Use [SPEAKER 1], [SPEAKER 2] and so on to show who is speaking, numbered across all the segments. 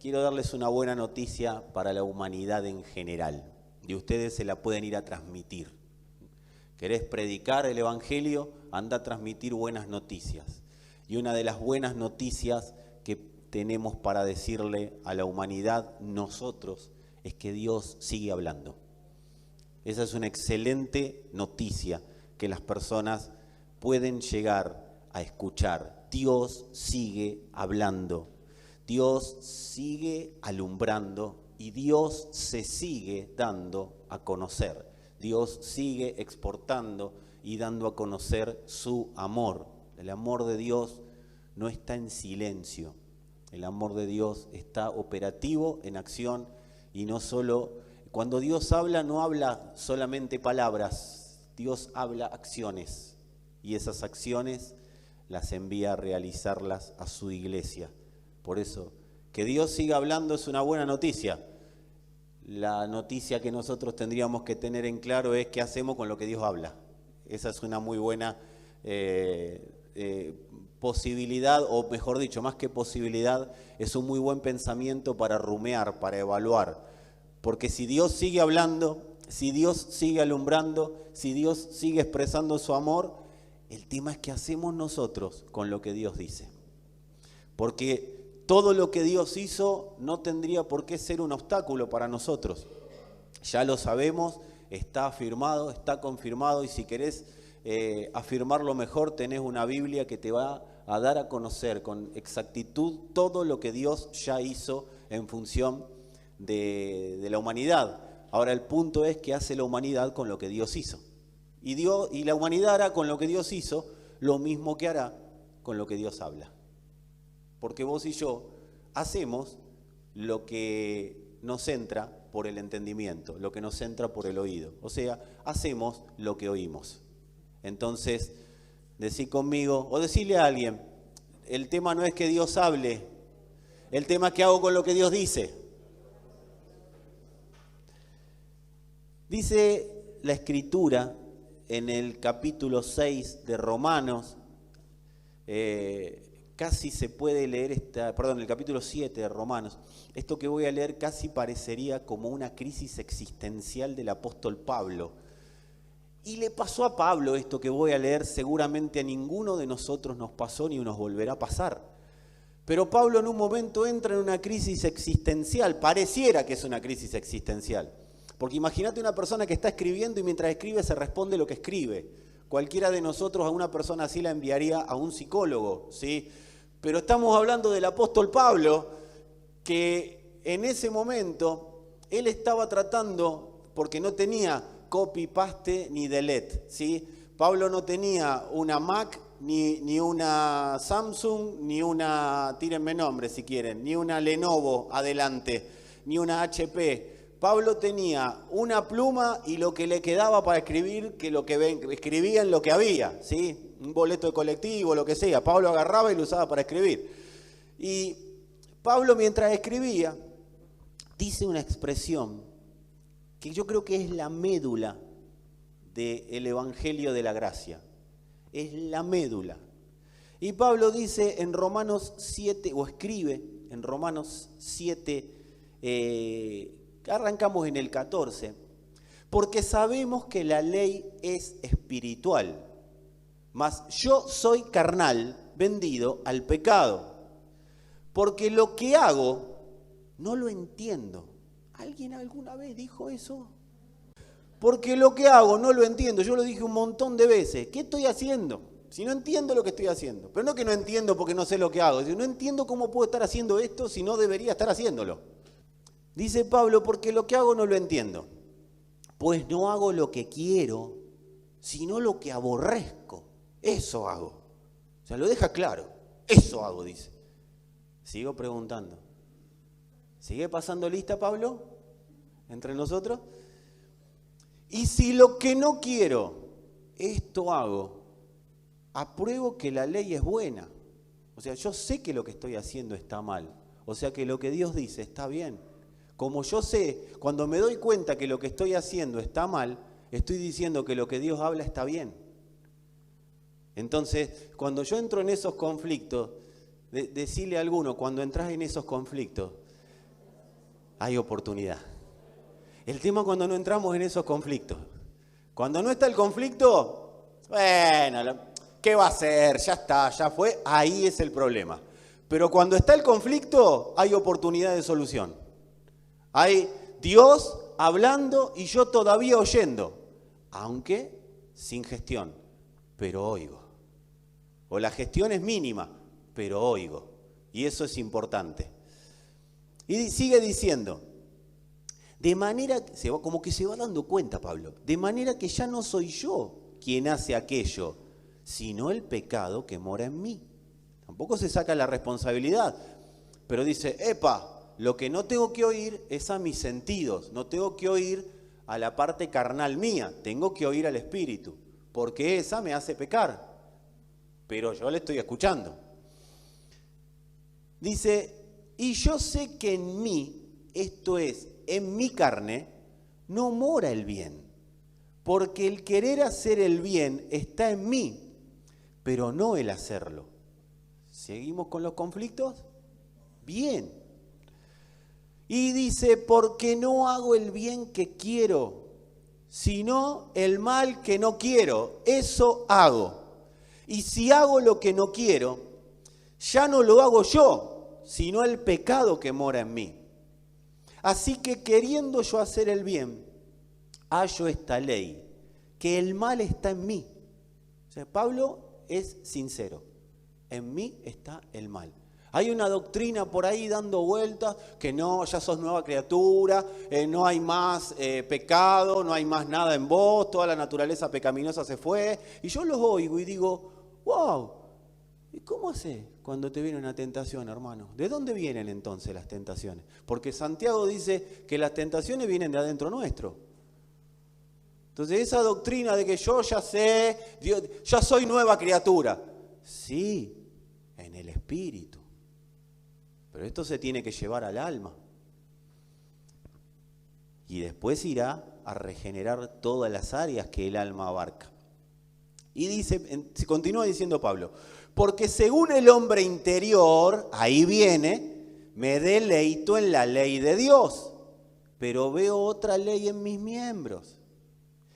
[SPEAKER 1] quiero darles una buena noticia para la humanidad en general. Y ustedes se la pueden ir a transmitir. ¿Querés predicar el Evangelio? Anda a transmitir buenas noticias. Y una de las buenas noticias que tenemos para decirle a la humanidad nosotros es que Dios sigue hablando. Esa es una excelente noticia que las personas pueden llegar a escuchar. Dios sigue hablando, Dios sigue alumbrando y Dios se sigue dando a conocer. Dios sigue exportando y dando a conocer su amor. El amor de Dios no está en silencio. El amor de Dios está operativo, en acción, y no solo, cuando Dios habla, no habla solamente palabras, Dios habla acciones, y esas acciones las envía a realizarlas a su iglesia. Por eso, que Dios siga hablando es una buena noticia. La noticia que nosotros tendríamos que tener en claro es qué hacemos con lo que Dios habla. Esa es una muy buena posibilidad, o mejor dicho, más que posibilidad, es un muy buen pensamiento para rumear, para evaluar. Porque si Dios sigue hablando, si Dios sigue alumbrando, si Dios sigue expresando su amor, el tema es qué hacemos nosotros con lo que Dios dice. Porque todo lo que Dios hizo no tendría por qué ser un obstáculo para nosotros. Ya lo sabemos, está afirmado, está confirmado, y si querés afirmarlo mejor, tenés una Biblia que te va a dar a conocer con exactitud todo lo que Dios ya hizo en función de la humanidad. Ahora el punto es qué hace la humanidad con lo que Dios hizo. Y la humanidad hará con lo que Dios hizo lo mismo que hará con lo que Dios habla. Porque vos y yo hacemos lo que nos entra por el entendimiento, lo que nos entra por el oído. O sea, hacemos lo que oímos. Entonces, decí conmigo, o decirle a alguien, el tema no es que Dios hable, el tema es qué hago con lo que Dios dice. Dice la Escritura en el capítulo 6 de Romanos, casi se puede leer el capítulo 7 de Romanos, esto que voy a leer casi parecería como una crisis existencial del apóstol Pablo. Y le pasó a Pablo esto que voy a leer, seguramente a ninguno de nosotros nos pasó ni nos volverá a pasar. Pero Pablo en un momento entra en una crisis existencial, pareciera que es una crisis existencial. Porque imagínate una persona que está escribiendo y mientras escribe se responde lo que escribe. Cualquiera de nosotros a una persona así la enviaría a un psicólogo, ¿sí? Pero estamos hablando del apóstol Pablo, que en ese momento él estaba tratando, porque no tenía copy, paste ni delete, ¿sí? Pablo no tenía una Mac, ni una Samsung, ni una, tírenme nombre si quieren, ni una Lenovo adelante, ni una HP. Pablo tenía una pluma y lo que le quedaba para escribir, que lo que escribía en lo que había, ¿sí? Un boleto de colectivo, lo que sea. Pablo agarraba y lo usaba para escribir. Y Pablo, mientras escribía, dice una expresión que yo creo que es la médula del Evangelio de la Gracia. Es la médula. Y Pablo dice en Romanos 7, o escribe en Romanos 7, arrancamos en el 14, porque sabemos que la ley es espiritual, mas yo soy carnal, vendido al pecado, porque lo que hago no lo entiendo. ¿Alguien alguna vez dijo eso? Porque lo que hago no lo entiendo. Yo lo dije un montón de veces. ¿Qué estoy haciendo? Si no entiendo lo que estoy haciendo. Pero no que no entiendo porque no sé lo que hago. No entiendo cómo puedo estar haciendo esto si no debería estar haciéndolo. Dice Pablo, porque lo que hago no lo entiendo. Pues no hago lo que quiero, sino lo que aborrezco. Eso hago. O sea, lo deja claro. Eso hago, dice. Sigo preguntando. ¿Sigue pasando lista, Pablo? ¿Entre nosotros? Y si lo que no quiero, esto hago, apruebo que la ley es buena. O sea, yo sé que lo que estoy haciendo está mal. O sea, que lo que Dios dice está bien. Como yo sé, cuando me doy cuenta que lo que estoy haciendo está mal, estoy diciendo que lo que Dios habla está bien. Entonces, cuando yo entro en esos conflictos, decirle a alguno, cuando entras en esos conflictos, hay oportunidad. El tema es cuando no entramos en esos conflictos. Cuando no está el conflicto, bueno, ¿qué va a hacer? Ya está, ya fue, ahí es el problema. Pero cuando está el conflicto, hay oportunidad de solución. Hay Dios hablando y yo todavía oyendo, aunque sin gestión, pero oigo. O la gestión es mínima, pero oigo. Y eso es importante. Y sigue diciendo, de manera, como que se va dando cuenta Pablo, de manera que ya no soy yo quien hace aquello, sino el pecado que mora en mí. Tampoco se saca la responsabilidad, pero dice, epa, lo que no tengo que oír es a mis sentidos, no tengo que oír a la parte carnal mía, tengo que oír al Espíritu, porque esa me hace pecar, pero yo le estoy escuchando. Dice, y yo sé que en mí, esto es, en mi carne, no mora el bien, porque el querer hacer el bien está en mí, pero no el hacerlo. ¿Seguimos con los conflictos? Bien. Y dice, porque no hago el bien que quiero, sino el mal que no quiero. Eso hago. Y si hago lo que no quiero, ya no lo hago yo, sino el pecado que mora en mí. Así que queriendo yo hacer el bien, hallo esta ley, que el mal está en mí. O sea, Pablo es sincero. En mí está el mal. Hay una doctrina por ahí dando vueltas que no, ya sos nueva criatura, no hay más pecado, no hay más nada en vos, toda la naturaleza pecaminosa se fue. Y yo los oigo y digo, wow, ¿y cómo haces cuando te viene una tentación, hermano? ¿De dónde vienen entonces las tentaciones? Porque Santiago dice que las tentaciones vienen de adentro nuestro. Entonces esa doctrina de que yo ya sé, Dios, ya soy nueva criatura. Sí, en el espíritu. Pero esto se tiene que llevar al alma. Y después irá a regenerar todas las áreas que el alma abarca. Y dice, continúa diciendo Pablo, porque según el hombre interior, ahí viene, me deleito en la ley de Dios, pero veo otra ley en mis miembros,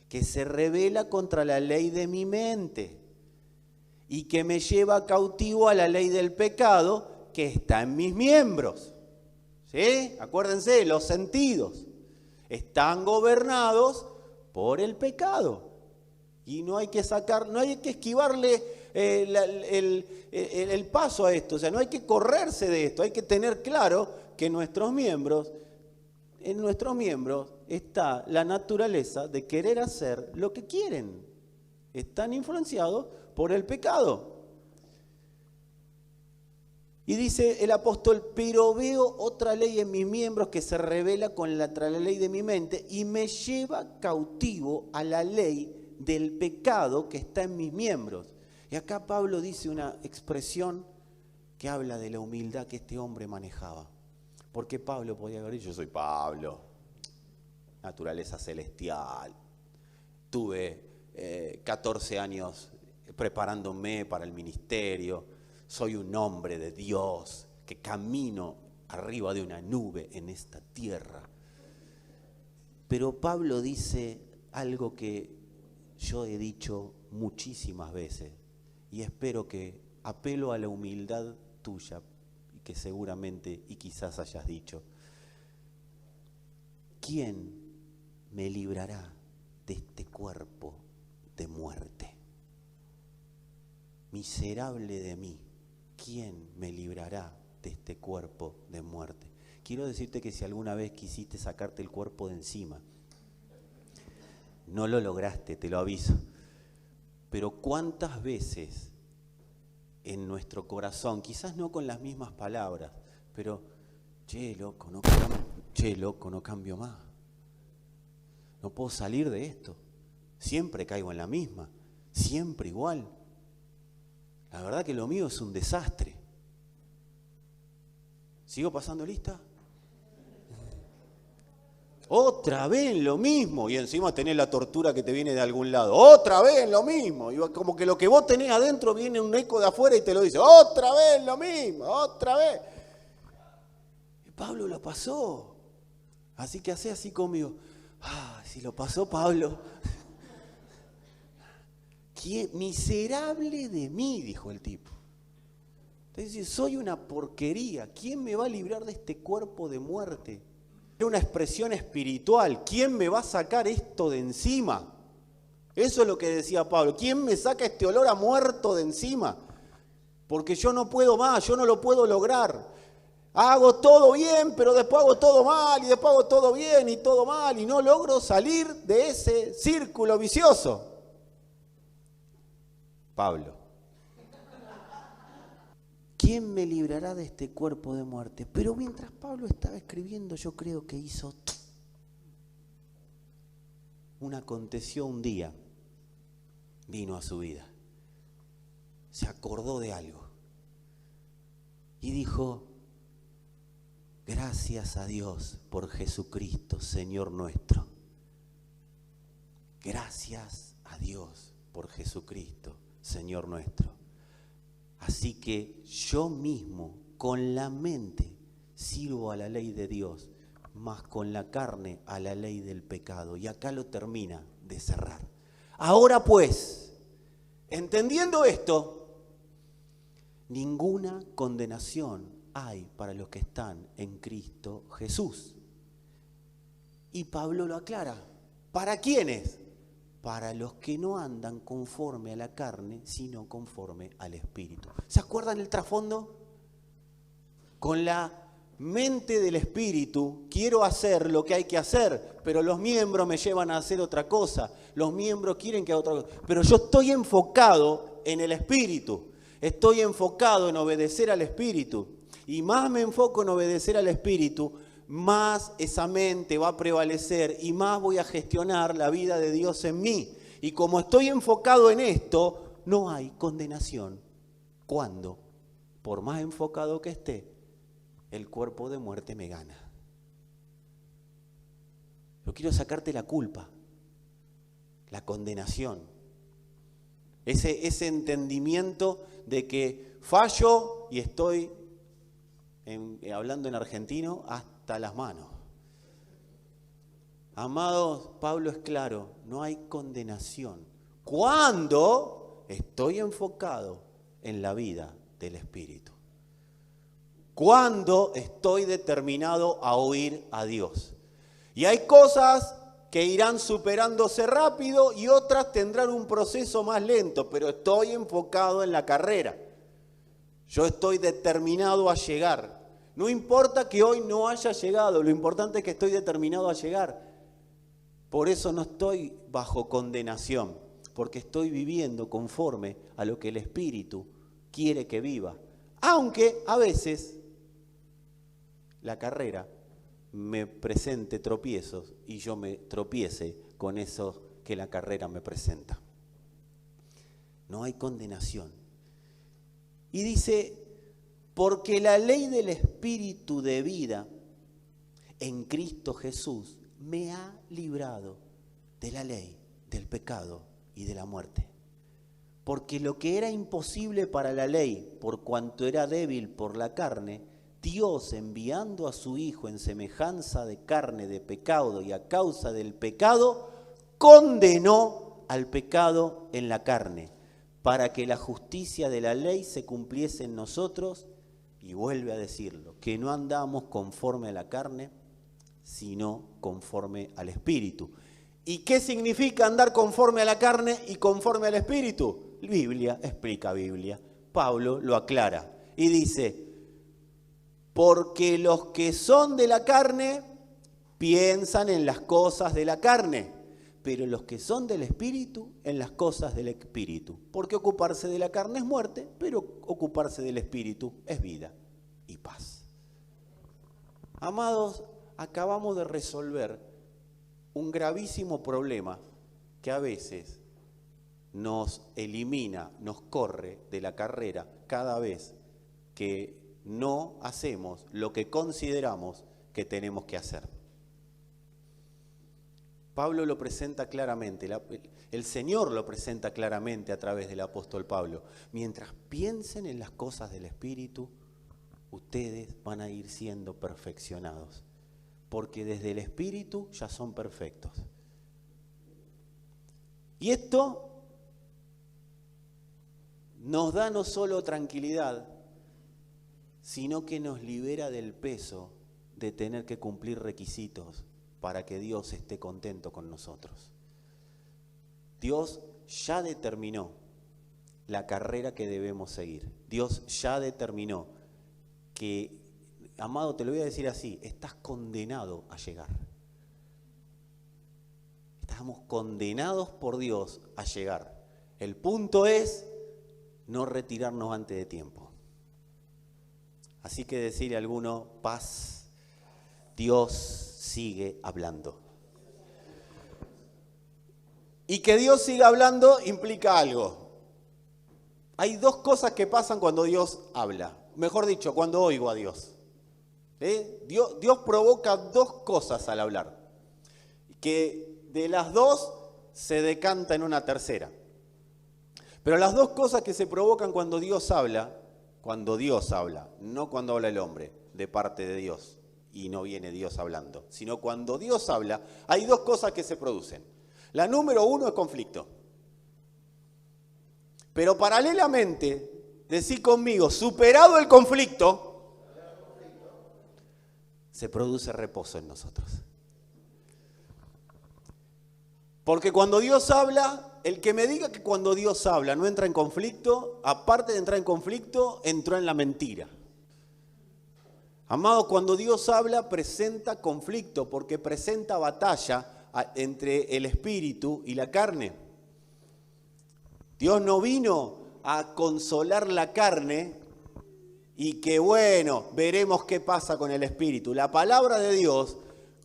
[SPEAKER 1] que se rebela contra la ley de mi mente y que me lleva cautivo a la ley del pecado que está en mis miembros. ¿Sí? Acuérdense, los sentidos están gobernados por el pecado. Y no hay que esquivarle el paso a esto. O sea, no hay que correrse de esto. Hay que tener claro que en nuestros miembros está la naturaleza de querer hacer lo que quieren. Están influenciados por el pecado. Y dice el apóstol, pero veo otra ley en mis miembros que se revela con la ley de mi mente y me lleva cautivo a la ley del pecado que está en mis miembros. Y acá Pablo dice una expresión que habla de la humildad que este hombre manejaba. Porque Pablo podía haber dicho, yo soy Pablo, naturaleza celestial, tuve 14 años preparándome para el ministerio, soy un hombre de Dios que camino arriba de una nube en esta tierra. Pero Pablo dice algo que yo he dicho muchísimas veces y espero que apelo a la humildad tuya y que seguramente y quizás hayas dicho. ¿Quién me librará de este cuerpo de muerte? Miserable de mí, ¿quién me librará de este cuerpo de muerte? Quiero decirte que si alguna vez quisiste sacarte el cuerpo de encima, no lo lograste, te lo aviso. Pero ¿cuántas veces en nuestro corazón, quizás no con las mismas palabras, pero che, loco, no cambio más. No puedo salir de esto. Siempre caigo en la misma, siempre igual. La verdad que lo mío es un desastre. ¿Sigo pasando lista? Otra vez lo mismo. Y encima tenés la tortura que te viene de algún lado. Otra vez lo mismo. Y como que lo que vos tenés adentro viene un eco de afuera y te lo dice. Otra vez lo mismo, otra vez. Y Pablo lo pasó. Así que hacé así conmigo. Si lo pasó Pablo. ¿Quién? Miserable de mí, dijo el tipo. Entonces, soy una porquería. ¿Quién me va a librar de este cuerpo de muerte? Era una expresión espiritual. ¿Quién me va a sacar esto de encima? Eso es lo que decía Pablo. ¿Quién me saca este olor a muerto de encima? Porque yo no puedo más, yo no lo puedo lograr. Hago todo bien, pero después hago todo mal, y después hago todo bien y todo mal, y no logro salir de ese círculo vicioso. Pablo. ¿Quién me librará de este cuerpo de muerte? Pero mientras Pablo estaba escribiendo, yo creo que hizo... Aconteció un día, vino a su vida, se acordó de algo y dijo: gracias a Dios por Jesucristo, Señor nuestro. Gracias a Dios por Jesucristo, Señor nuestro. Así que yo mismo, con la mente, sirvo a la ley de Dios, mas con la carne a la ley del pecado. Y acá lo termina de cerrar. Ahora pues, entendiendo esto, ninguna condenación hay para los que están en Cristo Jesús. Y Pablo lo aclara. ¿Para quiénes? Para los que no andan conforme a la carne, sino conforme al Espíritu. ¿Se acuerdan el trasfondo? Con la mente del Espíritu quiero hacer lo que hay que hacer, pero los miembros me llevan a hacer otra cosa. Los miembros quieren que haga otra cosa. Pero yo estoy enfocado en el Espíritu. Estoy enfocado en obedecer al Espíritu. Y más me enfoco en obedecer al Espíritu, más esa mente va a prevalecer y más voy a gestionar la vida de Dios en mí. Y como estoy enfocado en esto, no hay condenación. ¿Cuándo? Por más enfocado que esté, el cuerpo de muerte me gana. Yo quiero sacarte la culpa, la condenación. Ese entendimiento de que fallo y estoy, hablando en argentino, hasta las manos. Amados, Pablo es claro, no hay condenación. Cuando estoy enfocado en la vida del Espíritu. Cuando estoy determinado a oír a Dios. Y hay cosas que irán superándose rápido y otras tendrán un proceso más lento, pero estoy enfocado en la carrera. Yo estoy determinado a llegar. No importa que hoy no haya llegado, lo importante es que estoy determinado a llegar. Por eso no estoy bajo condenación, porque estoy viviendo conforme a lo que el Espíritu quiere que viva. Aunque a veces la carrera me presente tropiezos y yo me tropiece con eso que la carrera me presenta. No hay condenación. Y dice, porque la ley del Espíritu de vida en Cristo Jesús me ha librado de la ley, del pecado y de la muerte. Porque lo que era imposible para la ley, por cuanto era débil por la carne, Dios, enviando a su Hijo en semejanza de carne de pecado y a causa del pecado, condenó al pecado en la carne, para que la justicia de la ley se cumpliese en nosotros, y vuelve a decirlo, que no andamos conforme a la carne, sino conforme al Espíritu. ¿Y qué significa andar conforme a la carne y conforme al Espíritu? Biblia, explica Biblia. Pablo lo aclara y dice, porque los que son de la carne piensan en las cosas de la carne, pero los que son del Espíritu en las cosas del Espíritu. Porque ocuparse de la carne es muerte, pero ocuparse del Espíritu es vida y paz. Amados, acabamos de resolver un gravísimo problema que a veces nos elimina, nos corre de la carrera cada vez que no hacemos lo que consideramos que tenemos que hacer. Pablo lo presenta claramente, el Señor lo presenta claramente a través del apóstol Pablo. Mientras piensen en las cosas del Espíritu, ustedes van a ir siendo perfeccionados. porque desde el Espíritu ya son perfectos. Y esto nos da no solo tranquilidad, sino que nos libera del peso de tener que cumplir requisitos para que Dios esté contento con nosotros. Dios ya determinó la carrera que debemos seguir. Dios ya determinó que, amado, te lo voy a decir así, estás condenado a llegar. Estamos condenados por Dios a llegar. El punto es no retirarnos antes de tiempo. Así que decirle a alguno, paz, Dios sigue hablando. Y que Dios siga hablando implica algo. Hay dos cosas que pasan cuando Dios habla. Mejor dicho, cuando oigo a Dios. Dios provoca dos cosas al hablar. Que de las dos se decanta en una tercera. Pero las dos cosas que se provocan cuando Dios habla, no cuando habla el hombre, de parte de Dios, y no viene Dios hablando, sino cuando Dios habla, hay dos cosas que se producen. La número uno es conflicto. Pero paralelamente, decí conmigo, superado el conflicto, se produce reposo en nosotros. Porque cuando Dios habla, el que me diga que cuando Dios habla no entra en conflicto, aparte de entrar en conflicto, entró en la mentira. Amados, cuando Dios habla presenta conflicto, porque presenta batalla entre el espíritu y la carne. Dios no vino a consolar la carne y que bueno, veremos qué pasa con el espíritu. La palabra de Dios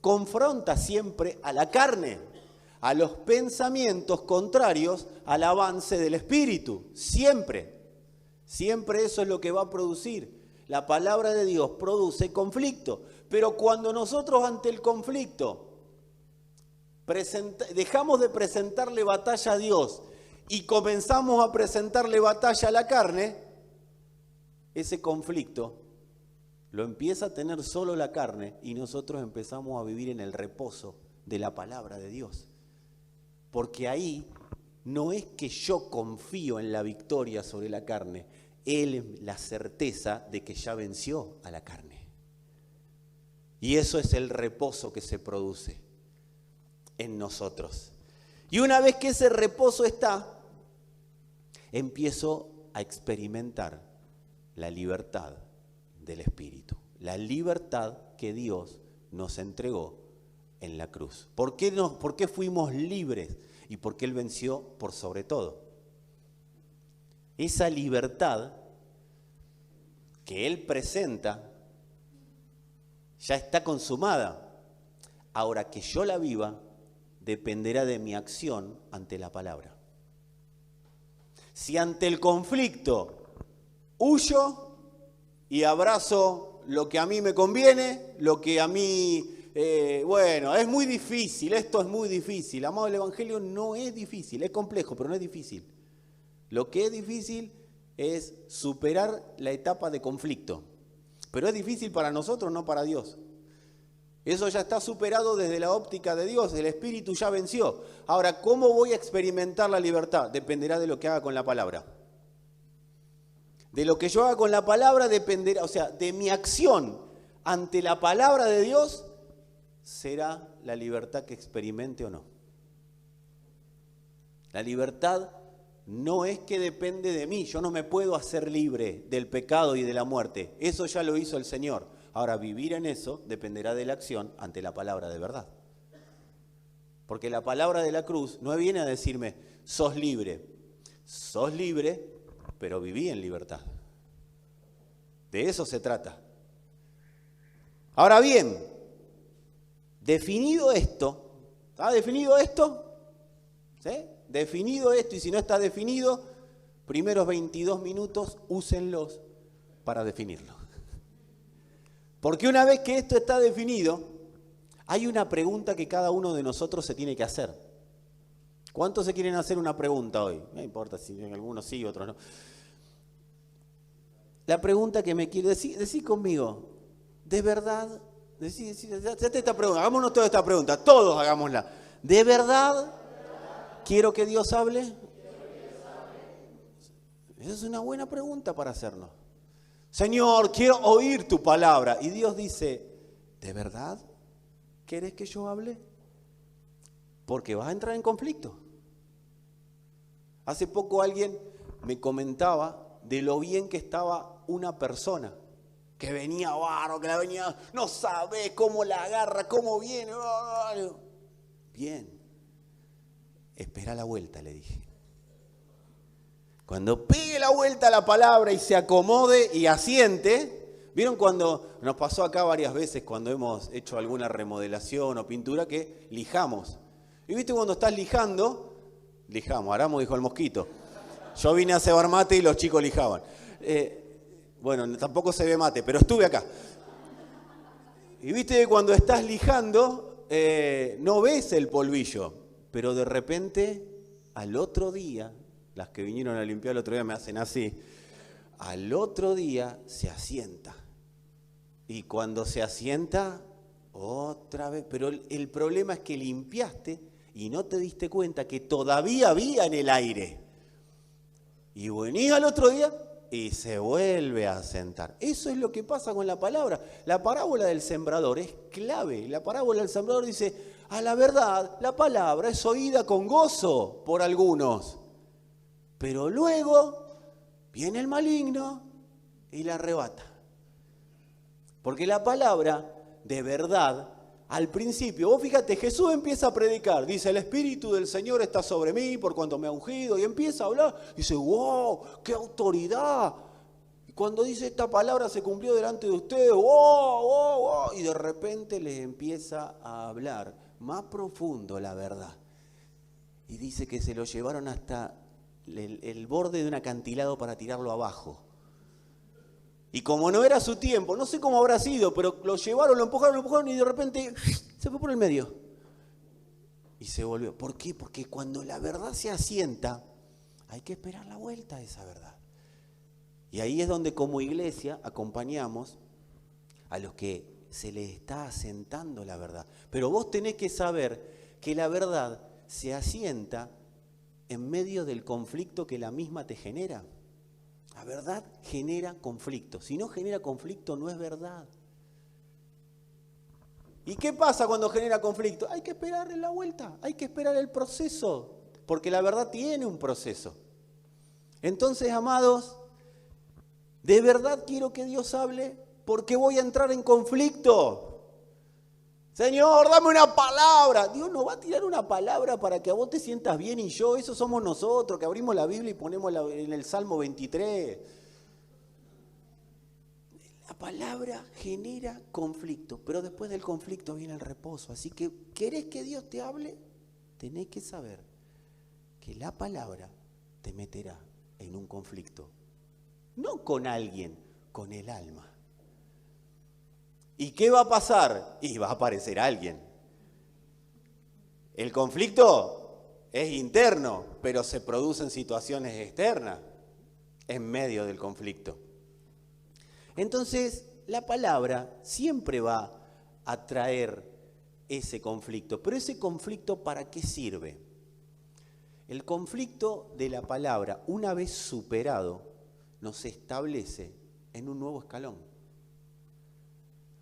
[SPEAKER 1] confronta siempre a la carne, a los pensamientos contrarios al avance del espíritu. Siempre eso es lo que va a producir. La palabra de Dios produce conflicto, pero cuando nosotros ante el conflicto dejamos de presentarle batalla a Dios y comenzamos a presentarle batalla a la carne, ese conflicto lo empieza a tener solo la carne y nosotros empezamos a vivir en el reposo de la palabra de Dios. Porque ahí no es que yo confío en la victoria sobre la carne, Él es la certeza de que ya venció a la carne. Y eso es el reposo que se produce en nosotros. Y una vez que ese reposo está, empiezo a experimentar la libertad del Espíritu, la libertad que Dios nos entregó en la cruz. ¿Por qué fuimos libres? Y porque Él venció por sobre todo. Esa libertad que Él presenta ya está consumada. Ahora que yo la viva dependerá de mi acción ante la palabra. Si ante el conflicto huyo y abrazo lo que a mí me conviene, lo que a mí... es muy difícil, esto es muy difícil. Amado, el Evangelio no es difícil, es complejo, pero no es difícil. Lo que es difícil es superar la etapa de conflicto. Pero es difícil para nosotros, no para Dios. Eso ya está superado desde la óptica de Dios, el Espíritu ya venció. Ahora, ¿cómo voy a experimentar la libertad? Dependerá de lo que haga con la palabra. De lo que yo haga con la palabra dependerá, o sea, de mi acción ante la palabra de Dios, será la libertad que experimente o no. La libertad no es que depende de mí, yo no me puedo hacer libre del pecado y de la muerte. Eso ya lo hizo el Señor. Ahora, vivir en eso dependerá de la acción ante la palabra de verdad. Porque la palabra de la cruz no viene a decirme, sos libre, pero viví en libertad. De eso se trata. Ahora bien, definido esto, ¿está definido esto? ¿Sí? Definido esto, y si no está definido, primeros 22 minutos, úsenlos para definirlo. Porque una vez que esto está definido, hay una pregunta que cada uno de nosotros se tiene que hacer. ¿Cuántos se quieren hacer una pregunta hoy? No importa si algunos sí, otros no. La pregunta que me quiero decir conmigo, ¿de verdad Hacete esta pregunta, hagámonos toda esta pregunta, todos hagámosla. ¿De verdad quiero que Dios hable? Esa es una buena pregunta para hacernos. Señor, quiero oír tu palabra. Y Dios dice, ¿de verdad querés que yo hable? Porque vas a entrar en conflicto. Hace poco alguien me comentaba de lo bien que estaba una persona. Que venía barro, que la venía, no sabe cómo la agarra, cómo viene. Bien. Espera la vuelta, le dije. Cuando pegue la vuelta a la palabra y se acomode y asiente, ¿vieron cuando nos pasó acá varias veces cuando hemos hecho alguna remodelación o pintura que lijamos? Y viste cuando estás lijamos, Aramo dijo el mosquito. Yo vine a cebar mate y los chicos lijaban. Bueno, tampoco se ve mate, pero estuve acá. Y viste que cuando estás lijando, no ves el polvillo, pero de repente, al otro día, las que vinieron a limpiar el otro día me hacen así, al otro día se asienta. Y cuando se asienta, otra vez. Pero el problema es que limpiaste y no te diste cuenta que todavía había en el aire. Y venís al otro día y se vuelve a asentar. Eso es lo que pasa con la palabra. La parábola del sembrador es clave. La parábola del sembrador dice, a la verdad, la palabra es oída con gozo por algunos. Pero luego viene el maligno y la arrebata. Porque la palabra, de verdad, al principio, vos fíjate, Jesús empieza a predicar, dice, el Espíritu del Señor está sobre mí por cuanto me ha ungido, y empieza a hablar, dice, wow, qué autoridad. Y cuando dice esta palabra se cumplió delante de ustedes, wow, y de repente les empieza a hablar más profundo la verdad. Y dice que se lo llevaron hasta el borde de un acantilado para tirarlo abajo. Y como no era su tiempo, no sé cómo habrá sido, pero lo llevaron, lo empujaron y de repente se fue por el medio. Y se volvió. ¿Por qué? Porque cuando la verdad se asienta, hay que esperar la vuelta de esa verdad. Y ahí es donde como iglesia acompañamos a los que se les está asentando la verdad. Pero vos tenés que saber que la verdad se asienta en medio del conflicto que la misma te genera. La verdad genera conflicto. Si no genera conflicto, no es verdad. ¿Y qué pasa cuando genera conflicto? Hay que esperar la vuelta, hay que esperar el proceso, porque la verdad tiene un proceso. Entonces, amados, ¿de verdad quiero que Dios hable? Porque voy a entrar en conflicto. Señor, dame una palabra. Dios no va a tirar una palabra para que a vos te sientas bien y yo. Eso somos nosotros, que abrimos la Biblia y ponemos en el Salmo 23. La palabra genera conflicto, pero después del conflicto viene el reposo. Así que, ¿querés que Dios te hable? Tenés que saber que la palabra te meterá en un conflicto. No con alguien, con el alma. ¿Y qué va a pasar? Y va a aparecer alguien. El conflicto es interno, pero se producen situaciones externas en medio del conflicto. Entonces, la palabra siempre va a traer ese conflicto. Pero ese conflicto, ¿para qué sirve? El conflicto de la palabra, una vez superado, nos establece en un nuevo escalón.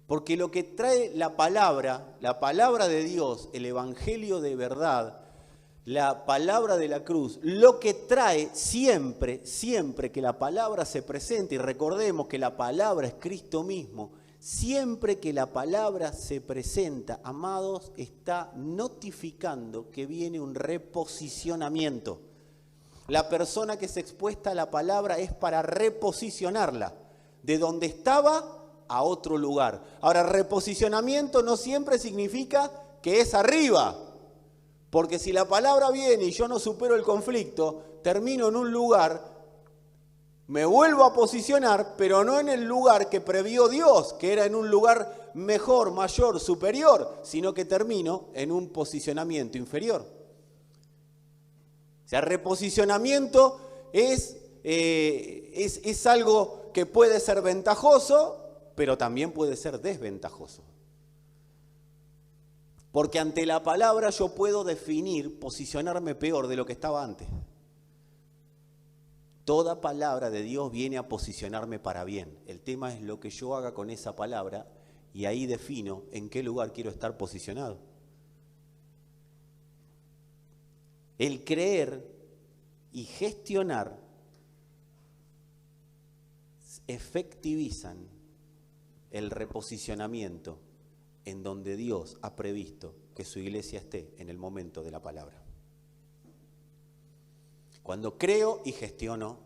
[SPEAKER 1] Porque lo que trae la palabra de Dios, el evangelio de verdad, la palabra de la cruz, lo que trae siempre que la palabra se presente, y recordemos que la palabra es Cristo mismo, siempre que la palabra se presenta, amados, está notificando que viene un reposicionamiento. La persona que se expuesta a la palabra es para reposicionarla de donde estaba a otro lugar. Ahora, reposicionamiento no siempre significa que es arriba, porque si la palabra viene y yo no supero el conflicto, termino en un lugar, me vuelvo a posicionar, pero no en el lugar que previó Dios, que era en un lugar mejor, mayor, superior, sino que termino en un posicionamiento inferior. O sea, reposicionamiento es algo que puede ser ventajoso, pero también puede ser desventajoso. Porque ante la palabra yo puedo definir, posicionarme peor de lo que estaba antes. Toda palabra de Dios viene a posicionarme para bien. El tema es lo que yo haga con esa palabra y ahí defino en qué lugar quiero estar posicionado. El creer y gestionar efectivizan el reposicionamiento en donde Dios ha previsto que su iglesia esté en el momento de la palabra. Cuando creo y gestiono,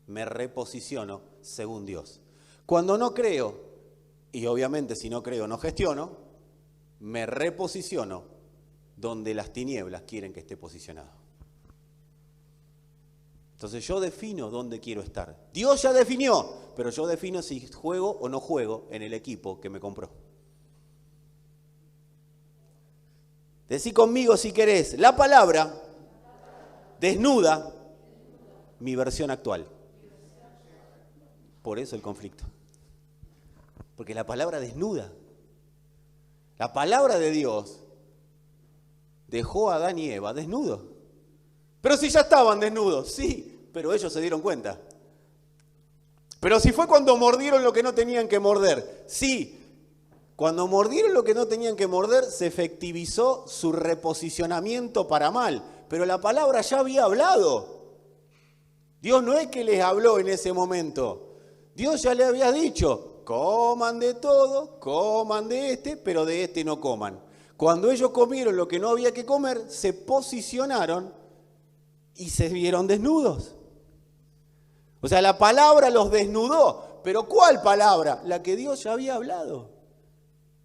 [SPEAKER 1] me reposiciono según Dios. Cuando no creo, y obviamente si no creo no gestiono, me reposiciono donde las tinieblas quieren que esté posicionado. Entonces yo defino dónde quiero estar. Dios ya definió, pero yo defino si juego o no juego en el equipo que me compró. Decí conmigo si querés, la palabra desnuda mi versión actual. Por eso el conflicto. Porque la palabra desnuda. La palabra de Dios dejó a Adán y Eva desnudos. Pero si ya estaban desnudos, sí, pero ellos se dieron cuenta. Pero si fue cuando mordieron lo que no tenían que morder, sí. Cuando mordieron lo que no tenían que morder, se efectivizó su reposicionamiento para mal. Pero la palabra ya había hablado. Dios no es que les habló en ese momento. Dios ya le había dicho, coman de todo, coman de este, pero de este no coman. Cuando ellos comieron lo que no había que comer, se posicionaron y se vieron desnudos. O sea, la palabra los desnudó. ¿Pero cuál palabra? La que Dios ya había hablado.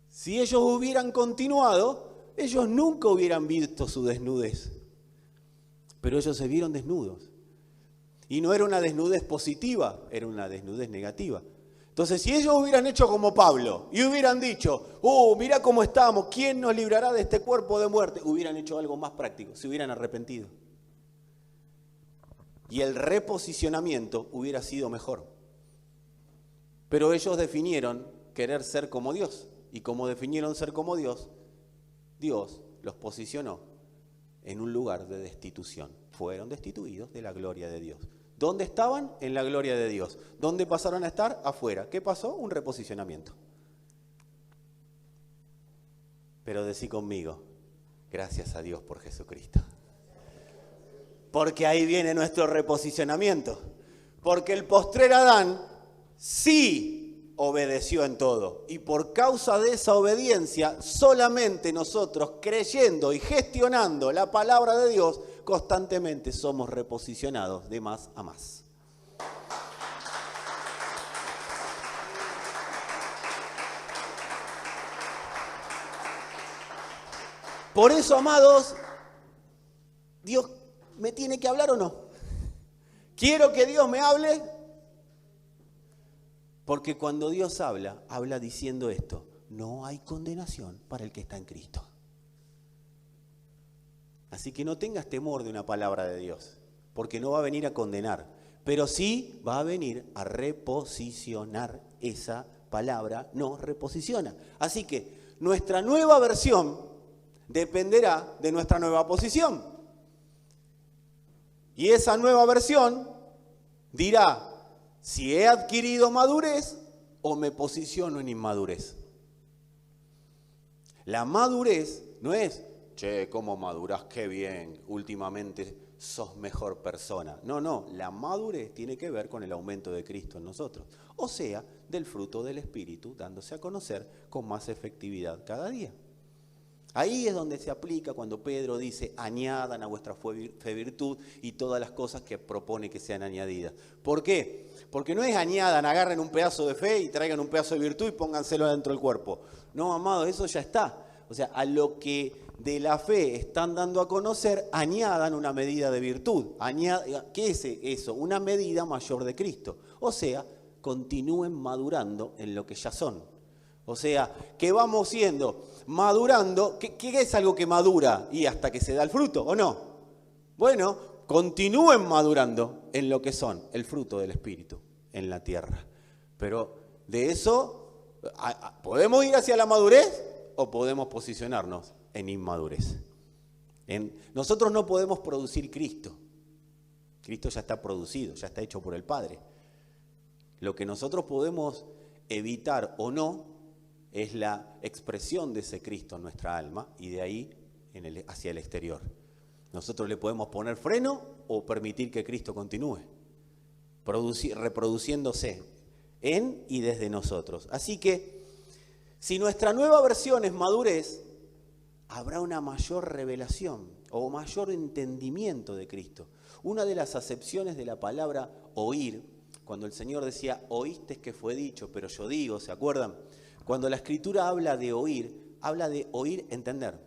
[SPEAKER 1] Si ellos hubieran continuado, ellos nunca hubieran visto su desnudez. Pero ellos se vieron desnudos. Y no era una desnudez positiva, era una desnudez negativa. Entonces, si ellos hubieran hecho como Pablo y hubieran dicho, mira cómo estamos, ¿quién nos librará de este cuerpo de muerte? Hubieran hecho algo más práctico, se hubieran arrepentido. Y el reposicionamiento hubiera sido mejor. Pero ellos definieron querer ser como Dios. Y como definieron ser como Dios, Dios los posicionó en un lugar de destitución. Fueron destituidos de la gloria de Dios. ¿Dónde estaban? En la gloria de Dios. ¿Dónde pasaron a estar? Afuera. ¿Qué pasó? Un reposicionamiento. Pero decí conmigo, gracias a Dios por Jesucristo. Porque ahí viene nuestro reposicionamiento. Porque el postrer Adán sí obedeció en todo. Y por causa de esa obediencia, solamente nosotros, creyendo y gestionando la palabra de Dios, constantemente somos reposicionados de más a más. Por eso, amados, ¿Dios me tiene que hablar o no? ¿Quiero que Dios me hable? Porque cuando Dios habla, habla diciendo esto: no hay condenación para el que está en Cristo. Así que no tengas temor de una palabra de Dios, porque no va a venir a condenar, pero sí va a venir a reposicionar. Esa palabra nos reposiciona. Así que nuestra nueva versión dependerá de nuestra nueva posición. Y esa nueva versión dirá si he adquirido madurez o me posiciono en inmadurez. La madurez no es, che, ¿cómo madurás? Qué bien, últimamente sos mejor persona. No, la madurez tiene que ver con el aumento de Cristo en nosotros. O sea, del fruto del Espíritu dándose a conocer con más efectividad cada día. Ahí es donde se aplica cuando Pedro dice, añadan a vuestra fe virtud y todas las cosas que propone que sean añadidas. ¿Por qué? Porque no es añadan, agarren un pedazo de fe y traigan un pedazo de virtud y pónganselo dentro del cuerpo. No, amados, eso ya está. O sea, a lo que de la fe están dando a conocer, añadan una medida de virtud. ¿Qué es eso? Una medida mayor de Cristo. O sea, continúen madurando en lo que ya son. O sea, que vamos siendo madurando. ¿Qué es algo que madura? Y hasta que se da el fruto, ¿o no? Bueno, continúen madurando en lo que son el fruto del Espíritu en la tierra. Pero de eso, ¿podemos ir hacia la madurez? o podemos posicionarnos en inmadurez. Nosotros no podemos producir Cristo. Cristo ya está producido, ya está hecho por el Padre. Lo que nosotros podemos evitar o no es la expresión de ese Cristo en nuestra alma y de ahí hacia el exterior. Nosotros le podemos poner freno o permitir que Cristo continúe reproduciéndose en y desde nosotros. Así que, si nuestra nueva versión es madurez, habrá una mayor revelación o mayor entendimiento de Cristo. Una de las acepciones de la palabra oír, cuando el Señor decía, oíste que fue dicho, pero yo digo, ¿se acuerdan? Cuando la Escritura habla de oír entender.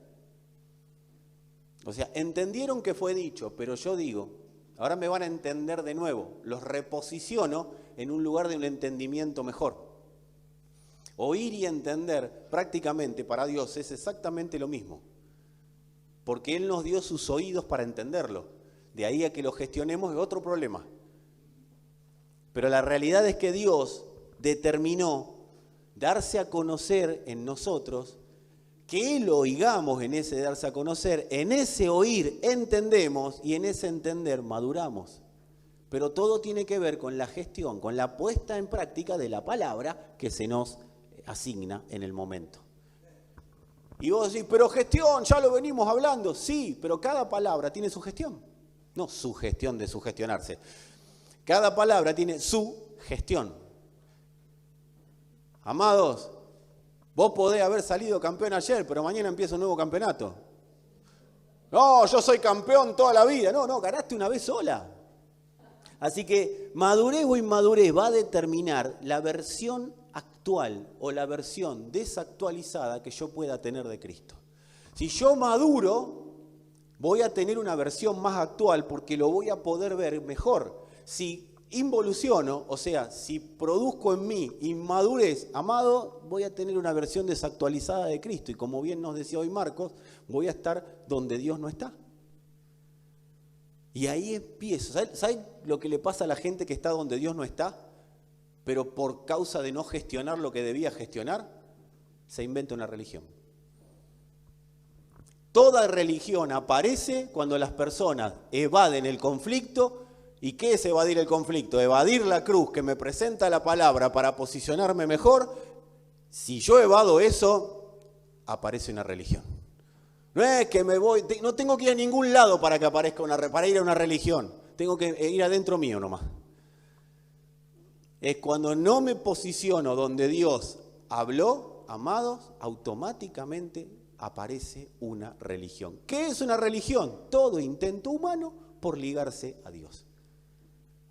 [SPEAKER 1] O sea, entendieron que fue dicho, pero yo digo, ahora me van a entender de nuevo, los reposiciono en un lugar de un entendimiento mejor. Oír y entender prácticamente para Dios es exactamente lo mismo, porque Él nos dio sus oídos para entenderlo. De ahí a que lo gestionemos es otro problema. Pero la realidad es que Dios determinó darse a conocer en nosotros, que lo oigamos en ese darse a conocer, en ese oír entendemos y en ese entender maduramos. Pero todo tiene que ver con la gestión, con la puesta en práctica de la palabra que se nos asigna en el momento. Y vos decís, pero gestión, ya lo venimos hablando. Sí, pero cada palabra tiene su gestión. No su gestión de sugestionarse. Cada palabra tiene su gestión. Amados, vos podés haber salido campeón ayer, pero mañana empieza un nuevo campeonato. No, yo soy campeón toda la vida. No, ganaste una vez sola. Así que madurez o inmadurez va a determinar la versión actual o la versión desactualizada que yo pueda tener de Cristo. Si yo maduro, voy a tener una versión más actual porque lo voy a poder ver mejor. Si involuciono, o sea, si produzco en mí inmadurez, amado, voy a tener una versión desactualizada de Cristo. Y como bien nos decía hoy Marcos, voy a estar donde Dios no está. Y ahí empiezo. ¿Sabe lo que le pasa a la gente que está donde Dios no está? Pero por causa de no gestionar lo que debía gestionar, se inventa una religión. Toda religión aparece cuando las personas evaden el conflicto. ¿Y qué es evadir el conflicto? Evadir la cruz que me presenta la palabra para posicionarme mejor. Si yo evado eso, aparece una religión. No es que me voy, no tengo que ir a ningún lado para que aparezca para ir a una religión. Tengo que ir adentro mío nomás. Es cuando no me posiciono donde Dios habló, amados, automáticamente aparece una religión. ¿Qué es una religión? Todo intento humano por ligarse a Dios.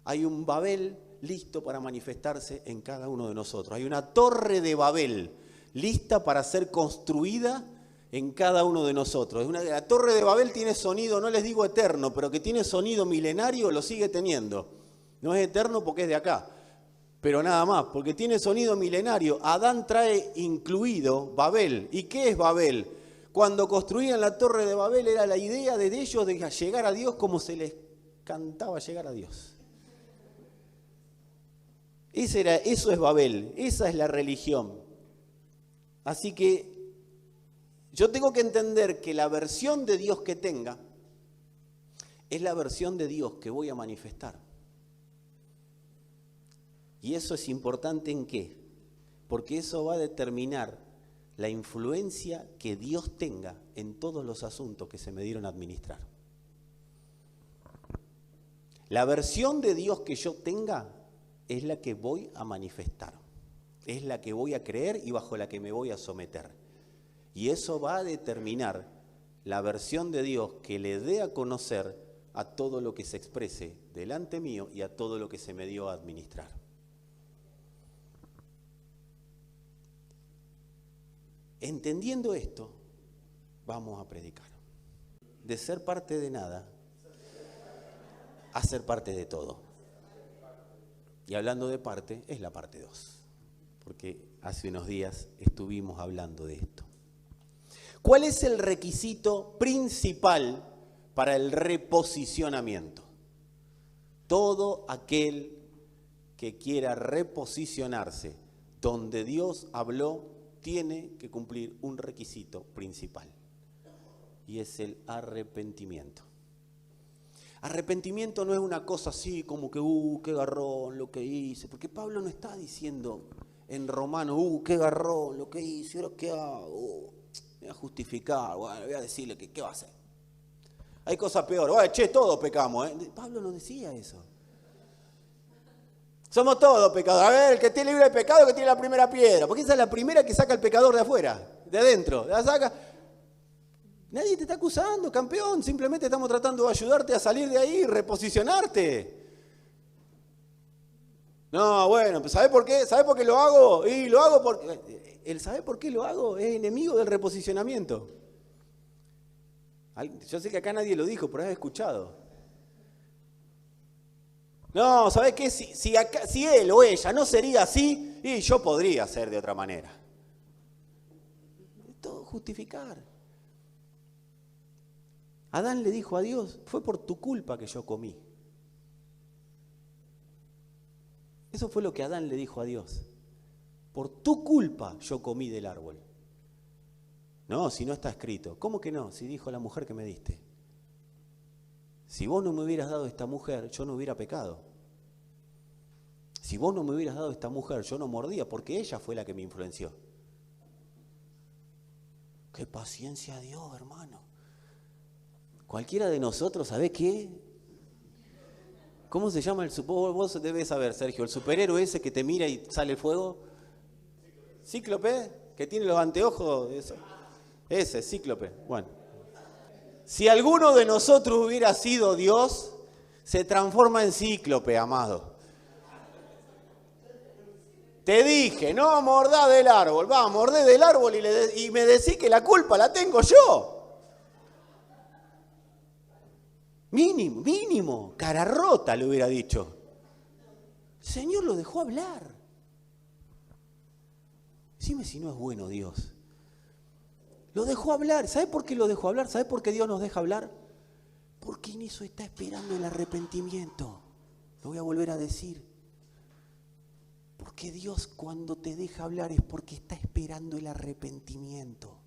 [SPEAKER 1] Hay un Babel listo para manifestarse en cada uno de nosotros. Hay una torre de Babel lista para ser construida en cada uno de nosotros. La torre de Babel tiene sonido, no les digo eterno, pero que tiene sonido milenario, lo sigue teniendo. No es eterno porque es de acá, pero nada más, porque tiene sonido milenario. Adán trae incluido Babel. ¿Y qué es Babel? Cuando construían la torre de Babel era la idea de ellos de llegar a Dios como se les cantaba llegar a Dios. Eso es Babel, esa es la religión. Así que yo tengo que entender que la versión de Dios que tenga es la versión de Dios que voy a manifestar. Y eso es importante ¿en qué? Porque eso va a determinar la influencia que Dios tenga en todos los asuntos que se me dieron a administrar. La versión de Dios que yo tenga es la que voy a manifestar, es la que voy a creer y bajo la que me voy a someter. Y eso va a determinar la versión de Dios que le dé a conocer a todo lo que se exprese delante mío y a todo lo que se me dio a administrar. Entendiendo esto, vamos a predicar. De ser parte de nada a ser parte de todo. Y hablando de parte, es la parte 2, porque hace unos días estuvimos hablando de esto. ¿Cuál es el requisito principal para el reposicionamiento? Todo aquel que quiera reposicionarse donde Dios habló, tiene que cumplir un requisito principal, y es el arrepentimiento. Arrepentimiento no es una cosa así como que, qué garrón lo que hice, porque Pablo no está diciendo en Romanos, qué garrón lo que hice, ahora qué hago, me voy a justificar, bueno, voy a decirle que qué va a hacer. Hay cosas peores, todos pecamos, ¿eh? Pablo no decía eso. Somos todos pecadores. A ver, el que esté libre de pecado, que tiene la primera piedra, porque esa es la primera que saca el pecador de afuera, de adentro, la saca. Nadie te está acusando, campeón. Simplemente estamos tratando de ayudarte a salir de ahí, reposicionarte. No, bueno, pues ¿sabés por qué? ¿Sabés por qué lo hago? Y lo hago porque... El saber por qué lo hago es enemigo del reposicionamiento. Yo sé que acá nadie lo dijo, pero has escuchado. No, ¿sabés qué? Si él o ella no sería así, y yo podría ser de otra manera. Es todo justificar. Adán le dijo a Dios, fue por tu culpa que yo comí. Eso fue lo que Adán le dijo a Dios. Por tu culpa yo comí del árbol. No, si no está escrito. ¿Cómo que no? Si dijo la mujer que me diste. Si vos no me hubieras dado esta mujer, yo no hubiera pecado. Si vos no me hubieras dado esta mujer, yo no mordía, porque ella fue la que me influenció. ¡Qué paciencia Dios, hermano! Cualquiera de nosotros, ¿sabe qué? ¿Cómo se llama el superhéroe? Vos debés saber, Sergio, el superhéroe ese que te mira y sale el fuego. ¿Cíclope? Que tiene los anteojos. Eso. Ese, Cíclope. Bueno. Si alguno de nosotros hubiera sido Dios, se transforma en Cíclope, amado. Te dije, no mordá del árbol. Va, mordé del árbol y me decís que la culpa la tengo yo. Mínimo, cara rota le hubiera dicho. El Señor lo dejó hablar. Decime si no es bueno Dios. Lo dejó hablar. ¿Sabe por qué lo dejó hablar? ¿Sabe por qué Dios nos deja hablar? Porque en eso está esperando el arrepentimiento. Lo voy a volver a decir. Porque Dios cuando te deja hablar es porque está esperando el arrepentimiento.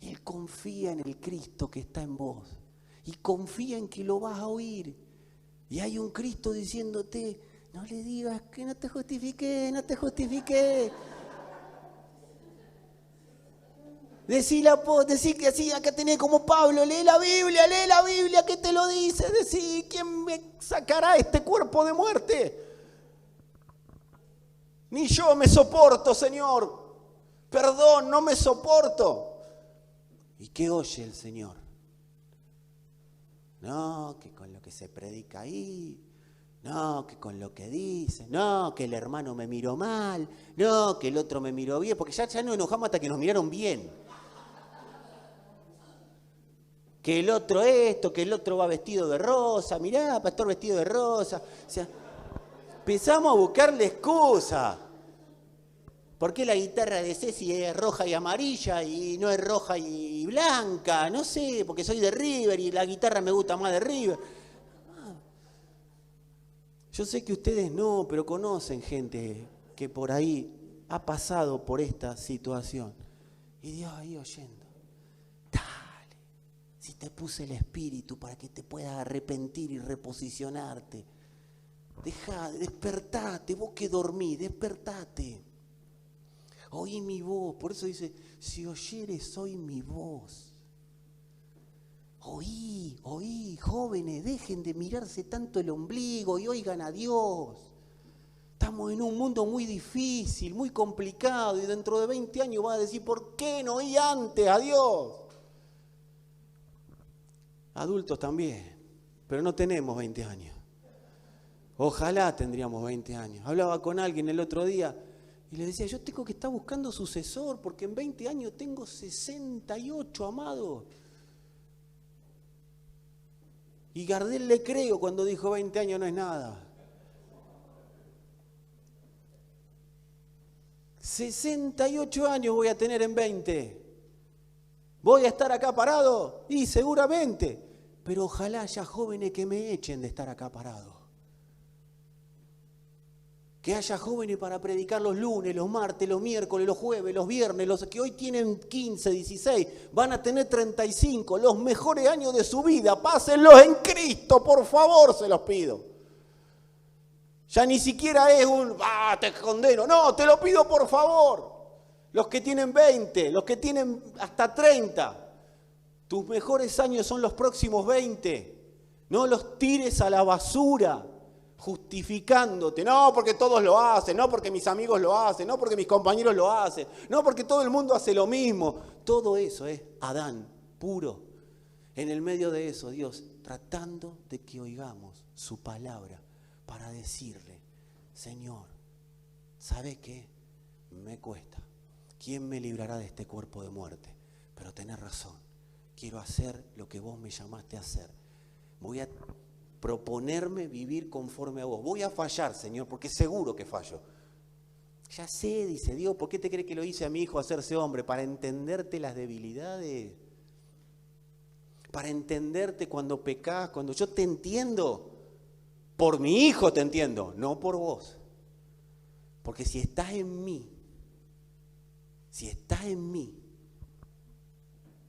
[SPEAKER 1] Él confía en el Cristo que está en vos. Y confía en que lo vas a oír. Y hay un Cristo diciéndote, no le digas que no te justifiqué, no te justifiqué. Decí que así, acá tenés como Pablo, lee la Biblia, que te lo dice. Decí, ¿quién me sacará este cuerpo de muerte? Ni yo me soporto, Señor. Perdón, no me soporto. ¿Y qué oye el Señor? No, que con lo que se predica ahí, no, que con lo que dice, no, que el hermano me miró mal, no, que el otro me miró bien, porque ya nos enojamos hasta que nos miraron bien. Que el otro esto, que el otro va vestido de rosa, mirá, pastor vestido de rosa. O sea, empezamos a buscarle excusa. ¿Por qué la guitarra de Ceci es roja y amarilla y no es roja y blanca? No sé, porque soy de River y la guitarra me gusta más de River. Yo sé que ustedes no, pero conocen gente que por ahí ha pasado por esta situación. Y Dios ahí oyendo. Dale, si te puse el espíritu para que te puedas arrepentir y reposicionarte. Dejá, despertate, vos que dormís, despertate. Oí mi voz, por eso dice, si oyeres, oí mi voz. Oí, jóvenes, dejen de mirarse tanto el ombligo y oigan a Dios. Estamos en un mundo muy difícil, muy complicado, y dentro de 20 años vas a decir, ¿por qué no oí antes a Dios? Adultos también, pero no tenemos 20 años. Ojalá tendríamos 20 años. Hablaba con alguien el otro día, y le decía, yo tengo que estar buscando sucesor, porque en 20 años tengo 68, amado. Y Gardel le creo cuando dijo 20 años no es nada. 68 años voy a tener en 20. ¿Voy a estar acá parado? Y seguramente. Pero ojalá haya jóvenes que me echen de estar acá parado. Que haya jóvenes para predicar los lunes, los martes, los miércoles, los jueves, los viernes, los que hoy tienen 15, 16, van a tener 35, los mejores años de su vida. Pásenlos en Cristo, por favor, se los pido. Ya ni siquiera es te condeno. No, te lo pido por favor. Los que tienen 20, los que tienen hasta 30. Tus mejores años son los próximos 20. No los tires a la basura. Justificándote, no porque todos lo hacen, no porque mis amigos lo hacen, no porque mis compañeros lo hacen, no porque todo el mundo hace lo mismo. Todo eso es Adán, puro. En el medio de eso, Dios tratando de que oigamos su palabra para decirle, Señor, ¿sabe qué? Me cuesta. ¿Quién me librará de este cuerpo de muerte? Pero tenés razón, quiero hacer lo que vos me llamaste a hacer. Voy a proponerme vivir conforme a vos. Voy a fallar, Señor, porque seguro que fallo. Ya sé, dice Dios, ¿por qué te crees que lo hice a mi hijo hacerse hombre? Para entenderte las debilidades. Para entenderte cuando pecás, cuando yo te entiendo. Por mi hijo te entiendo, no por vos. Porque si estás en mí,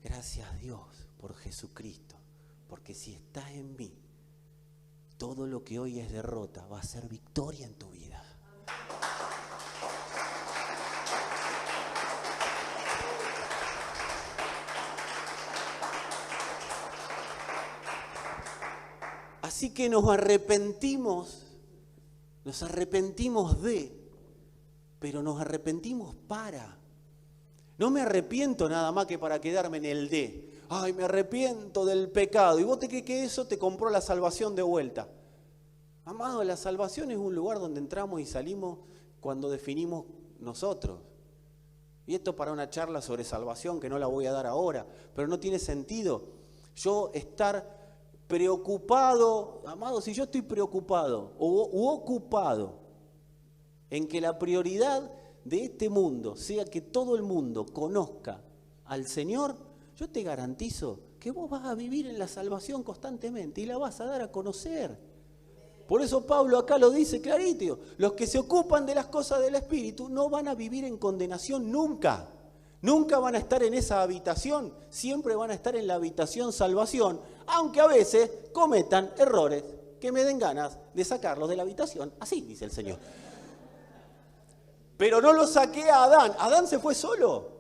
[SPEAKER 1] gracias a Dios por Jesucristo, porque si estás en mí, todo lo que hoy es derrota va a ser victoria en tu vida. Así que nos arrepentimos pero nos arrepentimos para. No me arrepiento nada más que para quedarme en el de. Ay, me arrepiento del pecado. ¿Y vos te crees que eso te compró la salvación de vuelta? Amado, la salvación es un lugar donde entramos y salimos cuando definimos nosotros. Y esto para una charla sobre salvación que no la voy a dar ahora, pero no tiene sentido yo estar preocupado. Amado, si yo estoy preocupado u ocupado en que la prioridad de este mundo sea que todo el mundo conozca al Señor, yo te garantizo que vos vas a vivir en la salvación constantemente y la vas a dar a conocer. Por eso Pablo acá lo dice clarito, los que se ocupan de las cosas del Espíritu no van a vivir en condenación nunca. Nunca van a estar en esa habitación, siempre van a estar en la habitación salvación, aunque a veces cometan errores que me den ganas de sacarlos de la habitación. Así dice el Señor. Pero no lo saqué a Adán. Adán se fue solo.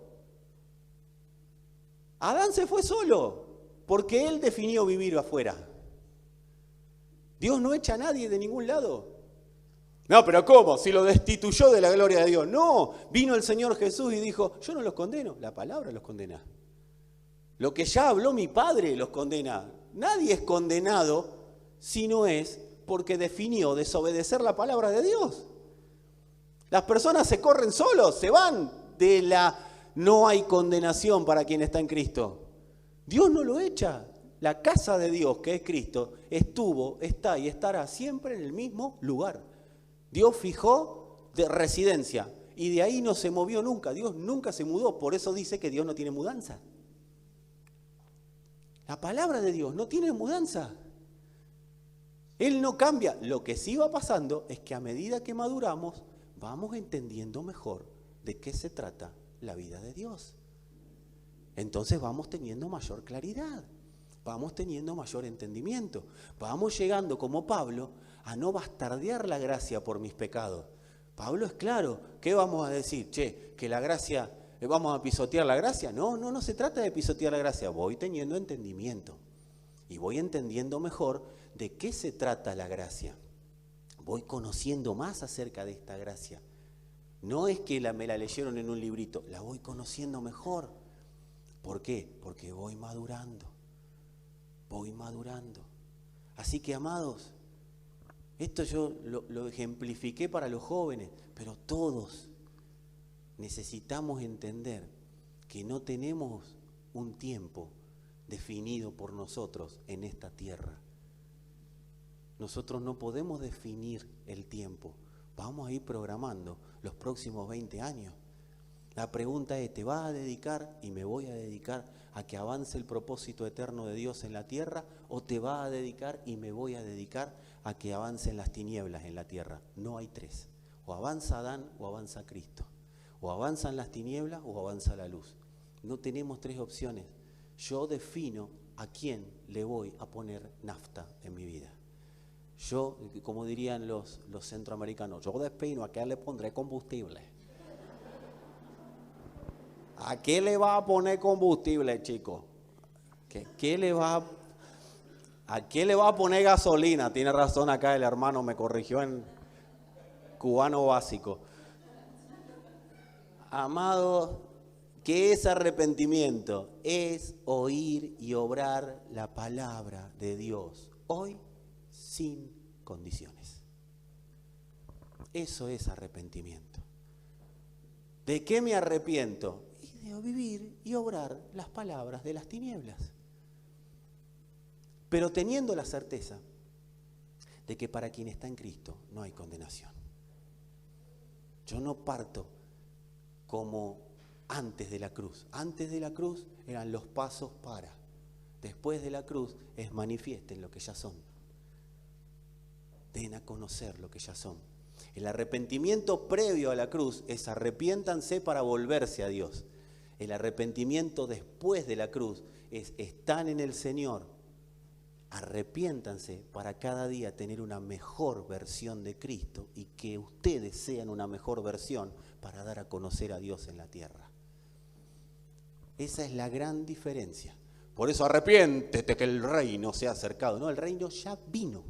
[SPEAKER 1] Adán se fue solo porque él definió vivir afuera. Dios no echa a nadie de ningún lado. No, pero ¿cómo? Si lo destituyó de la gloria de Dios. No, vino el Señor Jesús y dijo, yo no los condeno, la palabra los condena. Lo que ya habló mi Padre los condena. Nadie es condenado si no es porque definió desobedecer la palabra de Dios. Las personas se corren solos, se van de la no hay condenación para quien está en Cristo. Dios no lo echa. La casa de Dios, que es Cristo, estuvo, está y estará siempre en el mismo lugar. Dios fijó de residencia y de ahí no se movió nunca. Dios nunca se mudó, por eso dice que Dios no tiene mudanza. La palabra de Dios no tiene mudanza. Él no cambia. Lo que sí va pasando es que a medida que maduramos, vamos entendiendo mejor de qué se trata la vida de Dios. Entonces vamos teniendo mayor claridad, vamos teniendo mayor entendimiento, vamos llegando como Pablo a no bastardear la gracia por mis pecados. Pablo es claro, ¿qué vamos a decir? Che, que la gracia, ¿vamos a pisotear la gracia? No se trata de pisotear la gracia, voy teniendo entendimiento y voy entendiendo mejor de qué se trata la gracia. Voy conociendo más acerca de esta gracia. No es que me la leyeron en un librito, la voy conociendo mejor. ¿Por qué? Porque voy madurando. Así que, amados, esto yo lo ejemplifiqué para los jóvenes, pero todos necesitamos entender que no tenemos un tiempo definido por nosotros en esta tierra. Nosotros no podemos definir el tiempo. Vamos a ir programando los próximos 20 años. La pregunta es, ¿te vas a dedicar y me voy a dedicar a que avance el propósito eterno de Dios en la tierra? ¿O te vas a dedicar y me voy a dedicar a que avancen las tinieblas en la tierra? No hay tres. O avanza Adán o avanza Cristo. O avanzan las tinieblas o avanza la luz. No tenemos tres opciones. Yo defino a quién le voy a poner nafta en mi vida. Yo, como dirían los centroamericanos, yo defino a qué le pondré combustible. ¿A qué le va a poner combustible, chico? ¿A qué le va a poner gasolina? Tiene razón acá el hermano, me corrigió en cubano básico. Amado, ¿qué es arrepentimiento? Es oír y obrar la palabra de Dios. Hoy, sin condiciones. Eso es arrepentimiento. ¿De qué me arrepiento? Y de vivir y obrar las palabras de las tinieblas. Pero teniendo la certeza de que para quien está en Cristo no hay condenación. Yo no parto como antes de la cruz. Antes de la cruz eran los pasos para. Después de la cruz es manifiesten lo que ya son. Den a conocer lo que ya son. El arrepentimiento previo a la cruz es arrepiéntanse para volverse a Dios. El arrepentimiento después de la cruz es están en el Señor. Arrepiéntanse para cada día tener una mejor versión de Cristo y que ustedes sean una mejor versión para dar a conocer a Dios en la tierra. Esa es la gran diferencia. Por eso arrepiéntete que el reino se ha acercado. No, el reino ya vino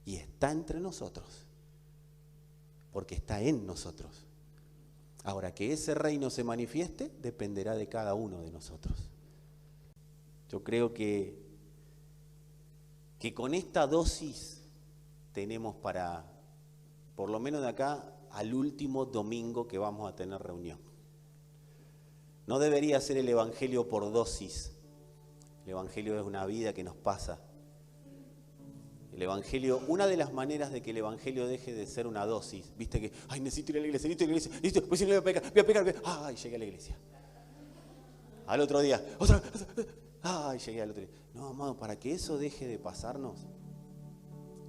[SPEAKER 1] y está entre nosotros, porque está en nosotros. Ahora, que ese reino se manifieste dependerá de cada uno de nosotros. Yo creo que con esta dosis tenemos para, por lo menos de acá al último domingo que vamos a tener reunión. No debería ser el evangelio por dosis. El evangelio es una vida que nos pasa. El evangelio, una de las maneras de que el evangelio deje de ser una dosis, viste que, ay, necesito ir a la iglesia, necesito, pues si no voy a pecar, ay, llegué a la iglesia. Al otro día, otra vez, ay, llegué al otro día. No, amado, para que eso deje de pasarnos,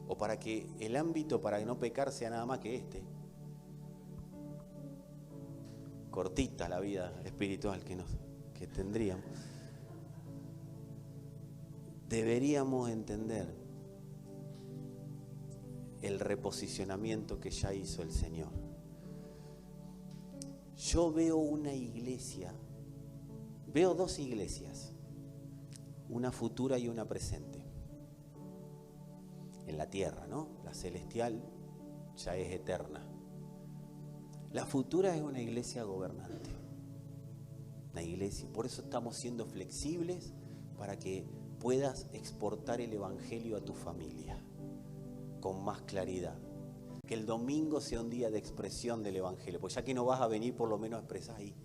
[SPEAKER 1] o para que el ámbito para no pecar sea nada más que este, cortita la vida espiritual que tendríamos, deberíamos entender el reposicionamiento que ya hizo el Señor. Yo veo una iglesia, veo dos iglesias, una futura y una presente, en la tierra, ¿no? La celestial ya es eterna. La futura es una iglesia gobernante, una iglesia, por eso estamos siendo flexibles para que puedas exportar el evangelio a tu familia con más claridad. Que el domingo sea un día de expresión del evangelio, porque ya que no vas a venir, por lo menos expresás ahí,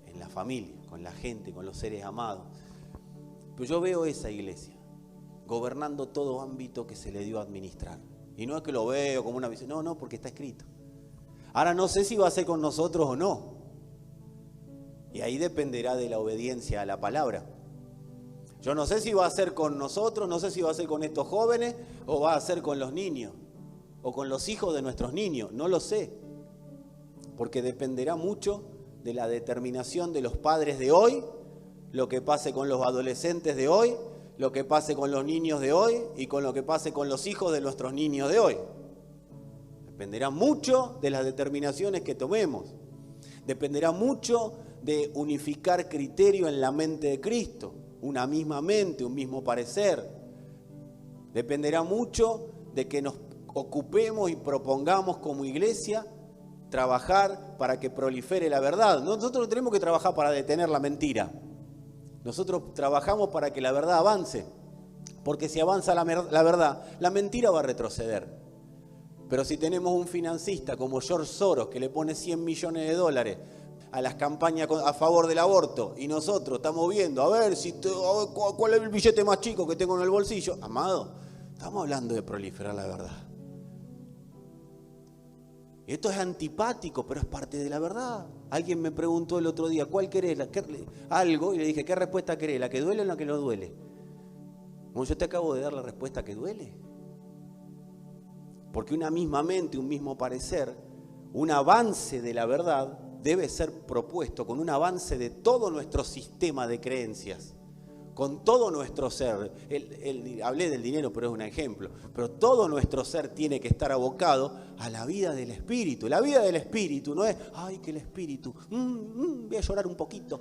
[SPEAKER 1] en la familia, con la gente, con los seres amados. Pero yo veo esa iglesia gobernando todo ámbito que se le dio a administrar. Y no es que lo veo como una visión, no, porque está escrito. Ahora no sé si va a ser con nosotros o no. Y ahí dependerá de la obediencia a la palabra. Yo no sé si va a ser con nosotros, no sé si va a ser con estos jóvenes o va a ser con los niños o con los hijos de nuestros niños, no lo sé. Porque dependerá mucho de la determinación de los padres de hoy, lo que pase con los adolescentes de hoy, lo que pase con los niños de hoy y con lo que pase con los hijos de nuestros niños de hoy. Dependerá mucho de las determinaciones que tomemos. Dependerá mucho de unificar criterio en la mente de Cristo. Una misma mente, un mismo parecer. Dependerá mucho de que nos ocupemos y propongamos como iglesia trabajar para que prolifere la verdad. Nosotros no tenemos que trabajar para detener la mentira. Nosotros trabajamos para que la verdad avance. Porque si avanza la verdad, la mentira va a retroceder. Pero si tenemos un financista como George Soros que le pone $100 millones a las campañas a favor del aborto y nosotros estamos viendo, a ver cuál es el billete más chico que tengo en el bolsillo. Amado, estamos hablando de proliferar la verdad. Esto es antipático, pero es parte de la verdad. Alguien me preguntó el otro día, ¿cuál querés? Algo, y le dije, ¿qué respuesta querés? ¿La que duele o la que no duele? Bueno, yo te acabo de dar la respuesta que duele. Porque una misma mente, un mismo parecer, un avance de la verdad debe ser propuesto con un avance de todo nuestro sistema de creencias, con todo nuestro ser. Hablé del dinero, pero es un ejemplo. Pero todo nuestro ser tiene que estar abocado a la vida del Espíritu. La vida del Espíritu no es, ay, que el Espíritu, voy a llorar un poquito.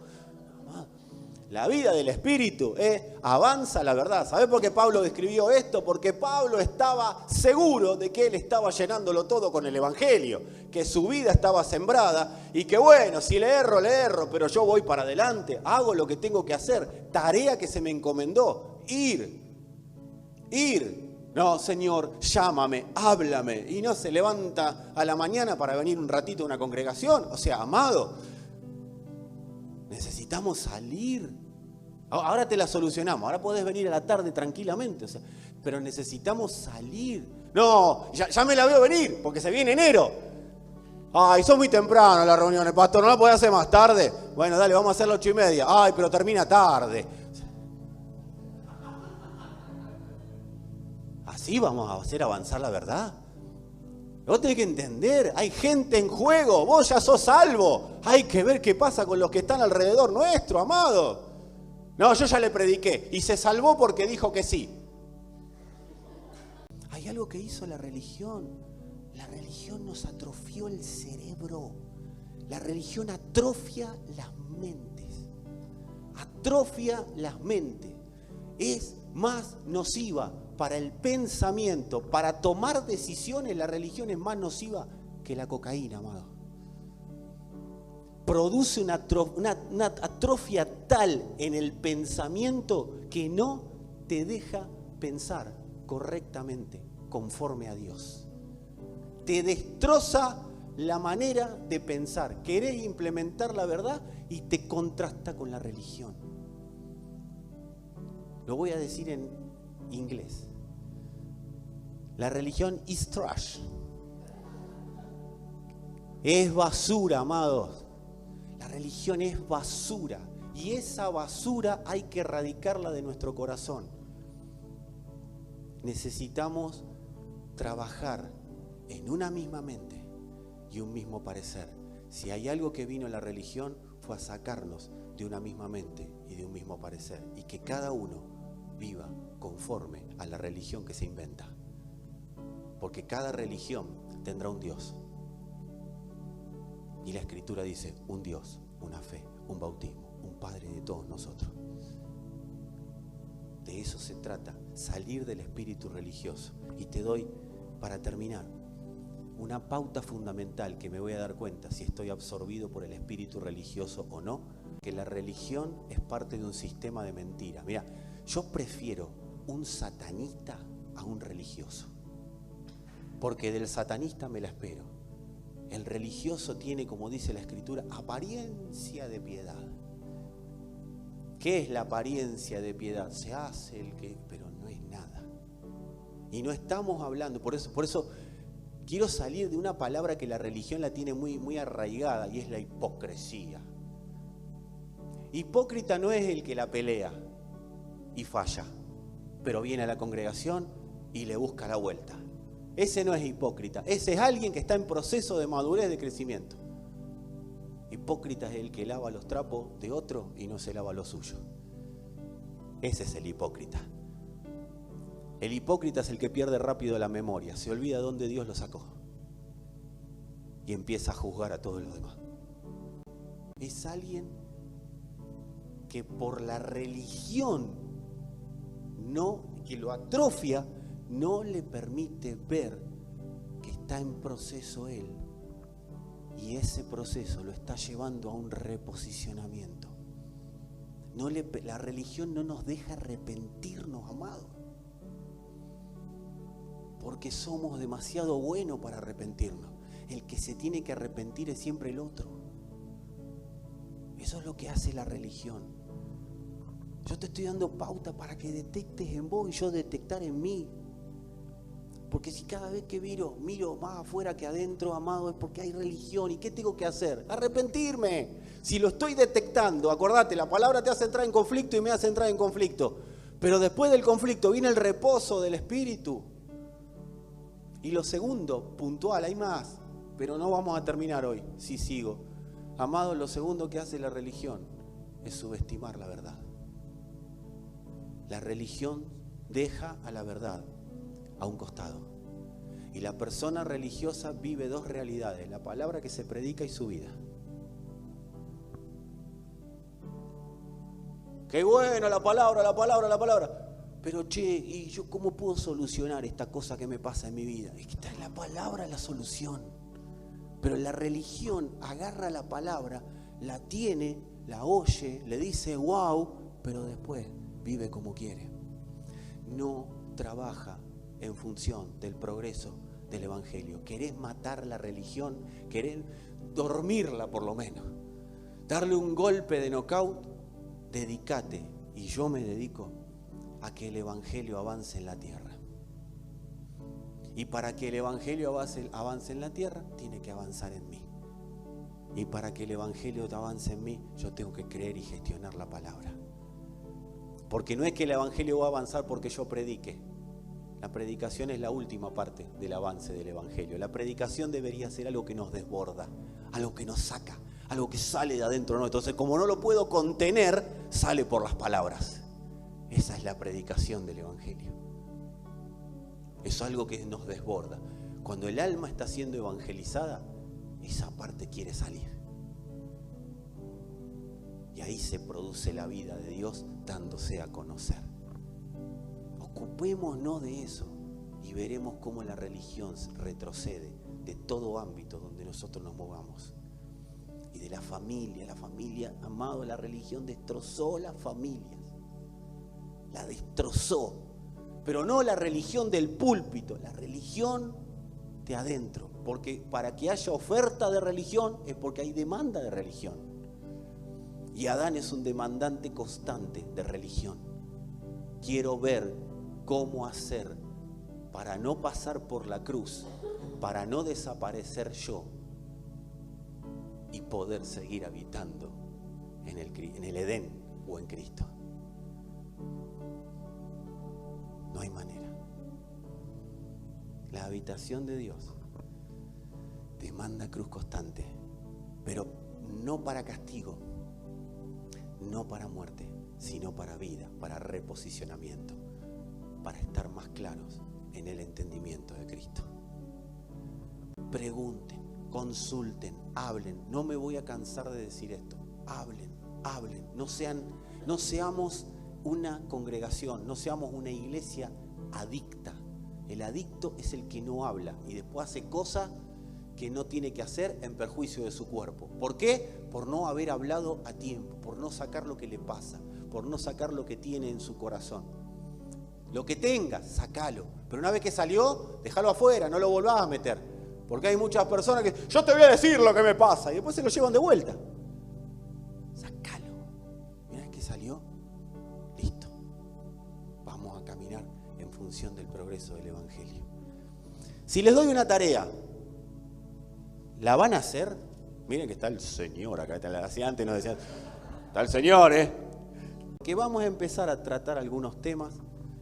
[SPEAKER 1] La vida del Espíritu avanza la verdad. ¿Sabés por qué Pablo escribió esto? Porque Pablo estaba seguro de que él estaba llenándolo todo con el Evangelio, que su vida estaba sembrada y que bueno, si le erro, pero yo voy para adelante, hago lo que tengo que hacer, tarea que se me encomendó, ir. No, Señor, llámame, háblame. Y no se levanta a la mañana para venir un ratito a una congregación. O sea, amado, necesitamos salir. Ahora te la solucionamos, ahora podés venir a la tarde tranquilamente, o sea, pero necesitamos salir. No, ya me la veo venir, porque se viene enero. Ay, son muy temprano las reuniones, pastor, ¿no la podés hacer más tarde? Bueno, dale, vamos a hacer las 8:30. Ay, pero termina tarde. Así vamos a hacer avanzar la verdad. Vos tenés que entender, hay gente en juego, vos ya sos salvo. Hay que ver qué pasa con los que están alrededor nuestro, amado. No, yo ya le prediqué y se salvó porque dijo que sí. Hay algo que hizo la religión. La religión nos atrofió el cerebro. La religión atrofia las mentes. Atrofia las mentes. Es más nociva para el pensamiento, para tomar decisiones. La religión es más nociva que la cocaína, amado. Produce una atrofia tal en el pensamiento que no te deja pensar correctamente conforme a Dios. Te destroza la manera de pensar. Querés implementar la verdad y te contrasta con la religión. Lo voy a decir en inglés. La religión is trash. Es basura, amados. La religión es basura y esa basura hay que erradicarla de nuestro corazón. Necesitamos trabajar en una misma mente y un mismo parecer. Si hay algo que vino en la religión fue a sacarnos de una misma mente y de un mismo parecer y que cada uno viva conforme a la religión que se inventa. Porque cada religión tendrá un Dios. Y la Escritura dice, un Dios, una fe, un bautismo, un Padre de todos nosotros. De eso se trata, salir del espíritu religioso. Y te doy, para terminar, una pauta fundamental que me voy a dar cuenta si estoy absorbido por el espíritu religioso o no, que la religión es parte de un sistema de mentiras. Mira, yo prefiero un satanista a un religioso, porque del satanista me la espero. El religioso tiene, como dice la Escritura, apariencia de piedad. ¿Qué es la apariencia de piedad? Se hace el que, pero no es nada. Y no estamos hablando, por eso quiero salir de una palabra que la religión la tiene muy arraigada, y es la hipocresía. Hipócrita no es el que la pelea y falla, pero viene a la congregación y le busca la vuelta. Ese no es hipócrita, ese es alguien que está en proceso de madurez, de crecimiento. Hipócrita es el que lava los trapos de otro y no se lava los suyos. Ese es el hipócrita. El hipócrita es el que pierde rápido la memoria, se olvida de dónde Dios lo sacó y empieza a juzgar a todos los demás. Es alguien que por la religión que lo atrofia, no le permite ver que está en proceso él. Y ese proceso lo está llevando a un reposicionamiento. La religión no nos deja arrepentirnos, amados. Porque somos demasiado buenos para arrepentirnos. El que se tiene que arrepentir es siempre el otro. Eso es lo que hace la religión. Yo te estoy dando pauta para que detectes en vos y yo detectar en mí. Porque si cada vez que miro más afuera que adentro, amado, es porque hay religión. ¿Y qué tengo que hacer? Arrepentirme. Si lo estoy detectando, acordate, la palabra te hace entrar en conflicto y me hace entrar en conflicto. Pero después del conflicto viene el reposo del Espíritu. Y lo segundo, puntual, hay más, pero no vamos a terminar hoy, si sigo. Amados, lo segundo que hace la religión es subestimar la verdad. La religión deja a la verdad a un costado. Y la persona religiosa vive dos realidades, la palabra que se predica y su vida. Qué bueno la palabra. Pero ¿y yo cómo puedo solucionar esta cosa que me pasa en mi vida? Es que está en la palabra la solución. Pero la religión agarra la palabra, la tiene, la oye, le dice wow, pero después vive como quiere. No trabaja en función del progreso del Evangelio. ¿Querés matar la religión? ¿Querés dormirla por lo menos? ¿Darle un golpe de knockout? Dedícate, y yo me dedico a que el Evangelio avance en la tierra. Y para que el Evangelio avance en la tierra, tiene que avanzar en mí. Y para que el Evangelio avance en mí, yo tengo que creer y gestionar la palabra. Porque no es que el Evangelio va a avanzar porque yo predique. La predicación es la última parte del avance del Evangelio. La predicación debería ser algo que nos desborda, algo que nos saca, algo que sale de adentro, ¿no? Entonces, como no lo puedo contener, sale por las palabras. Esa es la predicación del Evangelio. Es algo que nos desborda. Cuando el alma está siendo evangelizada, esa parte quiere salir. Y ahí se produce la vida de Dios dándose a conocer. Ocupémonos de eso y veremos cómo la religión retrocede de todo ámbito donde nosotros nos movamos. Y de la familia, amado, la religión destrozó las familias. La destrozó. Pero no la religión del púlpito, la religión de adentro. Porque para que haya oferta de religión es porque hay demanda de religión. Y Adán es un demandante constante de religión. Quiero ver cómo hacer para no pasar por la cruz, para no desaparecer yo y poder seguir habitando en el Edén o en Cristo. No hay manera. La habitación de Dios demanda cruz constante, pero no para castigo, no para muerte, sino para vida, para reposicionamiento, para estar más claros en el entendimiento de Cristo. Pregunten, consulten, hablen. No me voy a cansar de decir esto. Hablen. No seamos una congregación, no seamos una iglesia adicta. El adicto es el que no habla y después hace cosas que no tiene que hacer en perjuicio de su cuerpo. ¿Por qué? Por no haber hablado a tiempo, por no sacar lo que le pasa, por no sacar lo que tiene en su corazón. Lo que tengas, sacalo. Pero una vez que salió, déjalo afuera, no lo volvás a meter. Porque hay muchas personas que, yo te voy a decir lo que me pasa, y después se lo llevan de vuelta. Sacalo. Una vez que salió, listo. Vamos a caminar en función del progreso del Evangelio. Si les doy una tarea, ¿la van a hacer? Miren que está el Señor acá, así antes nos decían, está el Señor, que vamos a empezar a tratar algunos temas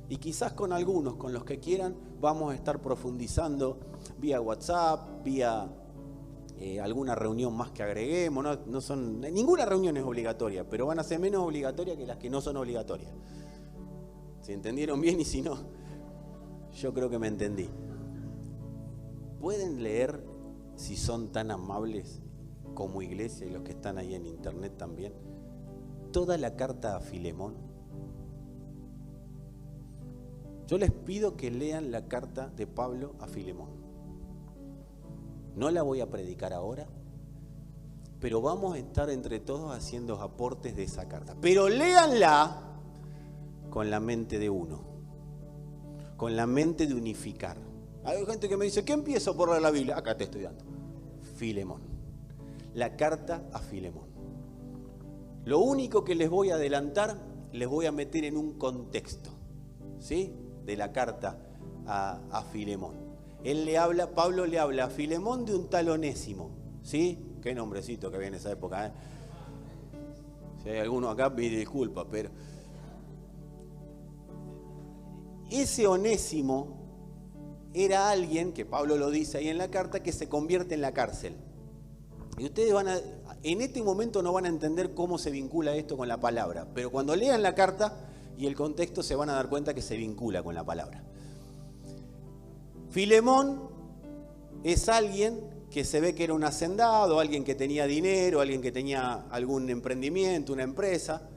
[SPEAKER 1] y quizás con algunos, con los que quieran, vamos a estar profundizando vía WhatsApp, vía alguna reunión más que agreguemos. Ninguna reunión es obligatoria, pero van a ser menos obligatorias que las que no son obligatorias. ¿Se entendieron bien? Y si no, yo creo que me entendí. ¿Pueden leer, si son tan amables como iglesia y los que están ahí en internet también, toda la carta a Filemón? Yo les pido que lean la carta de Pablo a Filemón. No la voy a predicar ahora, pero vamos a estar entre todos haciendo aportes de esa carta. Pero léanla con la mente de uno, con la mente de unificar. Hay gente que me dice, ¿qué empiezo por leer la Biblia? Acá te estoy dando. Filemón. La carta a Filemón. Lo único que les voy a adelantar, les voy a meter en un contexto, ¿sí? De la carta a Filemón. Pablo le habla a Filemón de un tal Onésimo, ¿sí? Qué nombrecito que había en esa época, ¿eh? Si hay alguno acá, pide disculpas, pero ese Onésimo era alguien, que Pablo lo dice ahí en la carta, que se convierte en la cárcel. Y ustedes en este momento no van a entender cómo se vincula esto con la palabra, pero cuando lean la carta y el contexto se van a dar cuenta que se vincula con la palabra. Filemón es alguien que se ve que era un hacendado, alguien que tenía dinero, alguien que tenía algún emprendimiento, una empresa,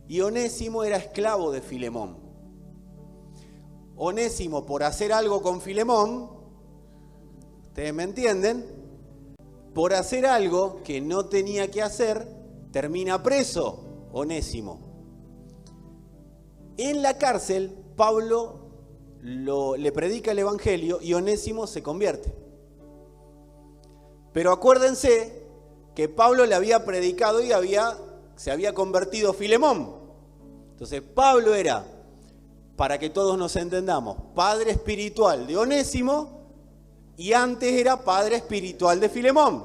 [SPEAKER 1] y Onésimo era esclavo de Filemón. Onésimo, por hacer algo con Filemón, ¿ustedes me entienden? Por hacer algo que no tenía que hacer, termina preso Onésimo. En la cárcel, Pablo le predica el evangelio y Onésimo se convierte. Pero acuérdense que Pablo le había predicado y se había convertido Filemón. Entonces Pablo era, para que todos nos entendamos, padre espiritual de Onésimo y antes era padre espiritual de Filemón.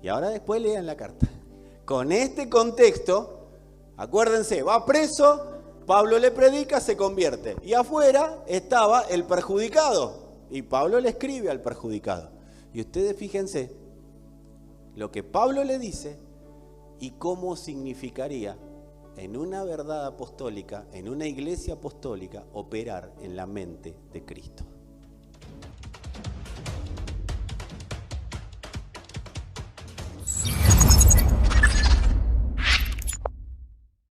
[SPEAKER 1] Y ahora después lean la carta. Con este contexto, acuérdense, va preso, Pablo le predica, se convierte. Y afuera estaba el perjudicado. Y Pablo le escribe al perjudicado. Y ustedes fíjense lo que Pablo le dice y cómo significaría en una verdad apostólica, en una iglesia apostólica, operar en la mente de Cristo.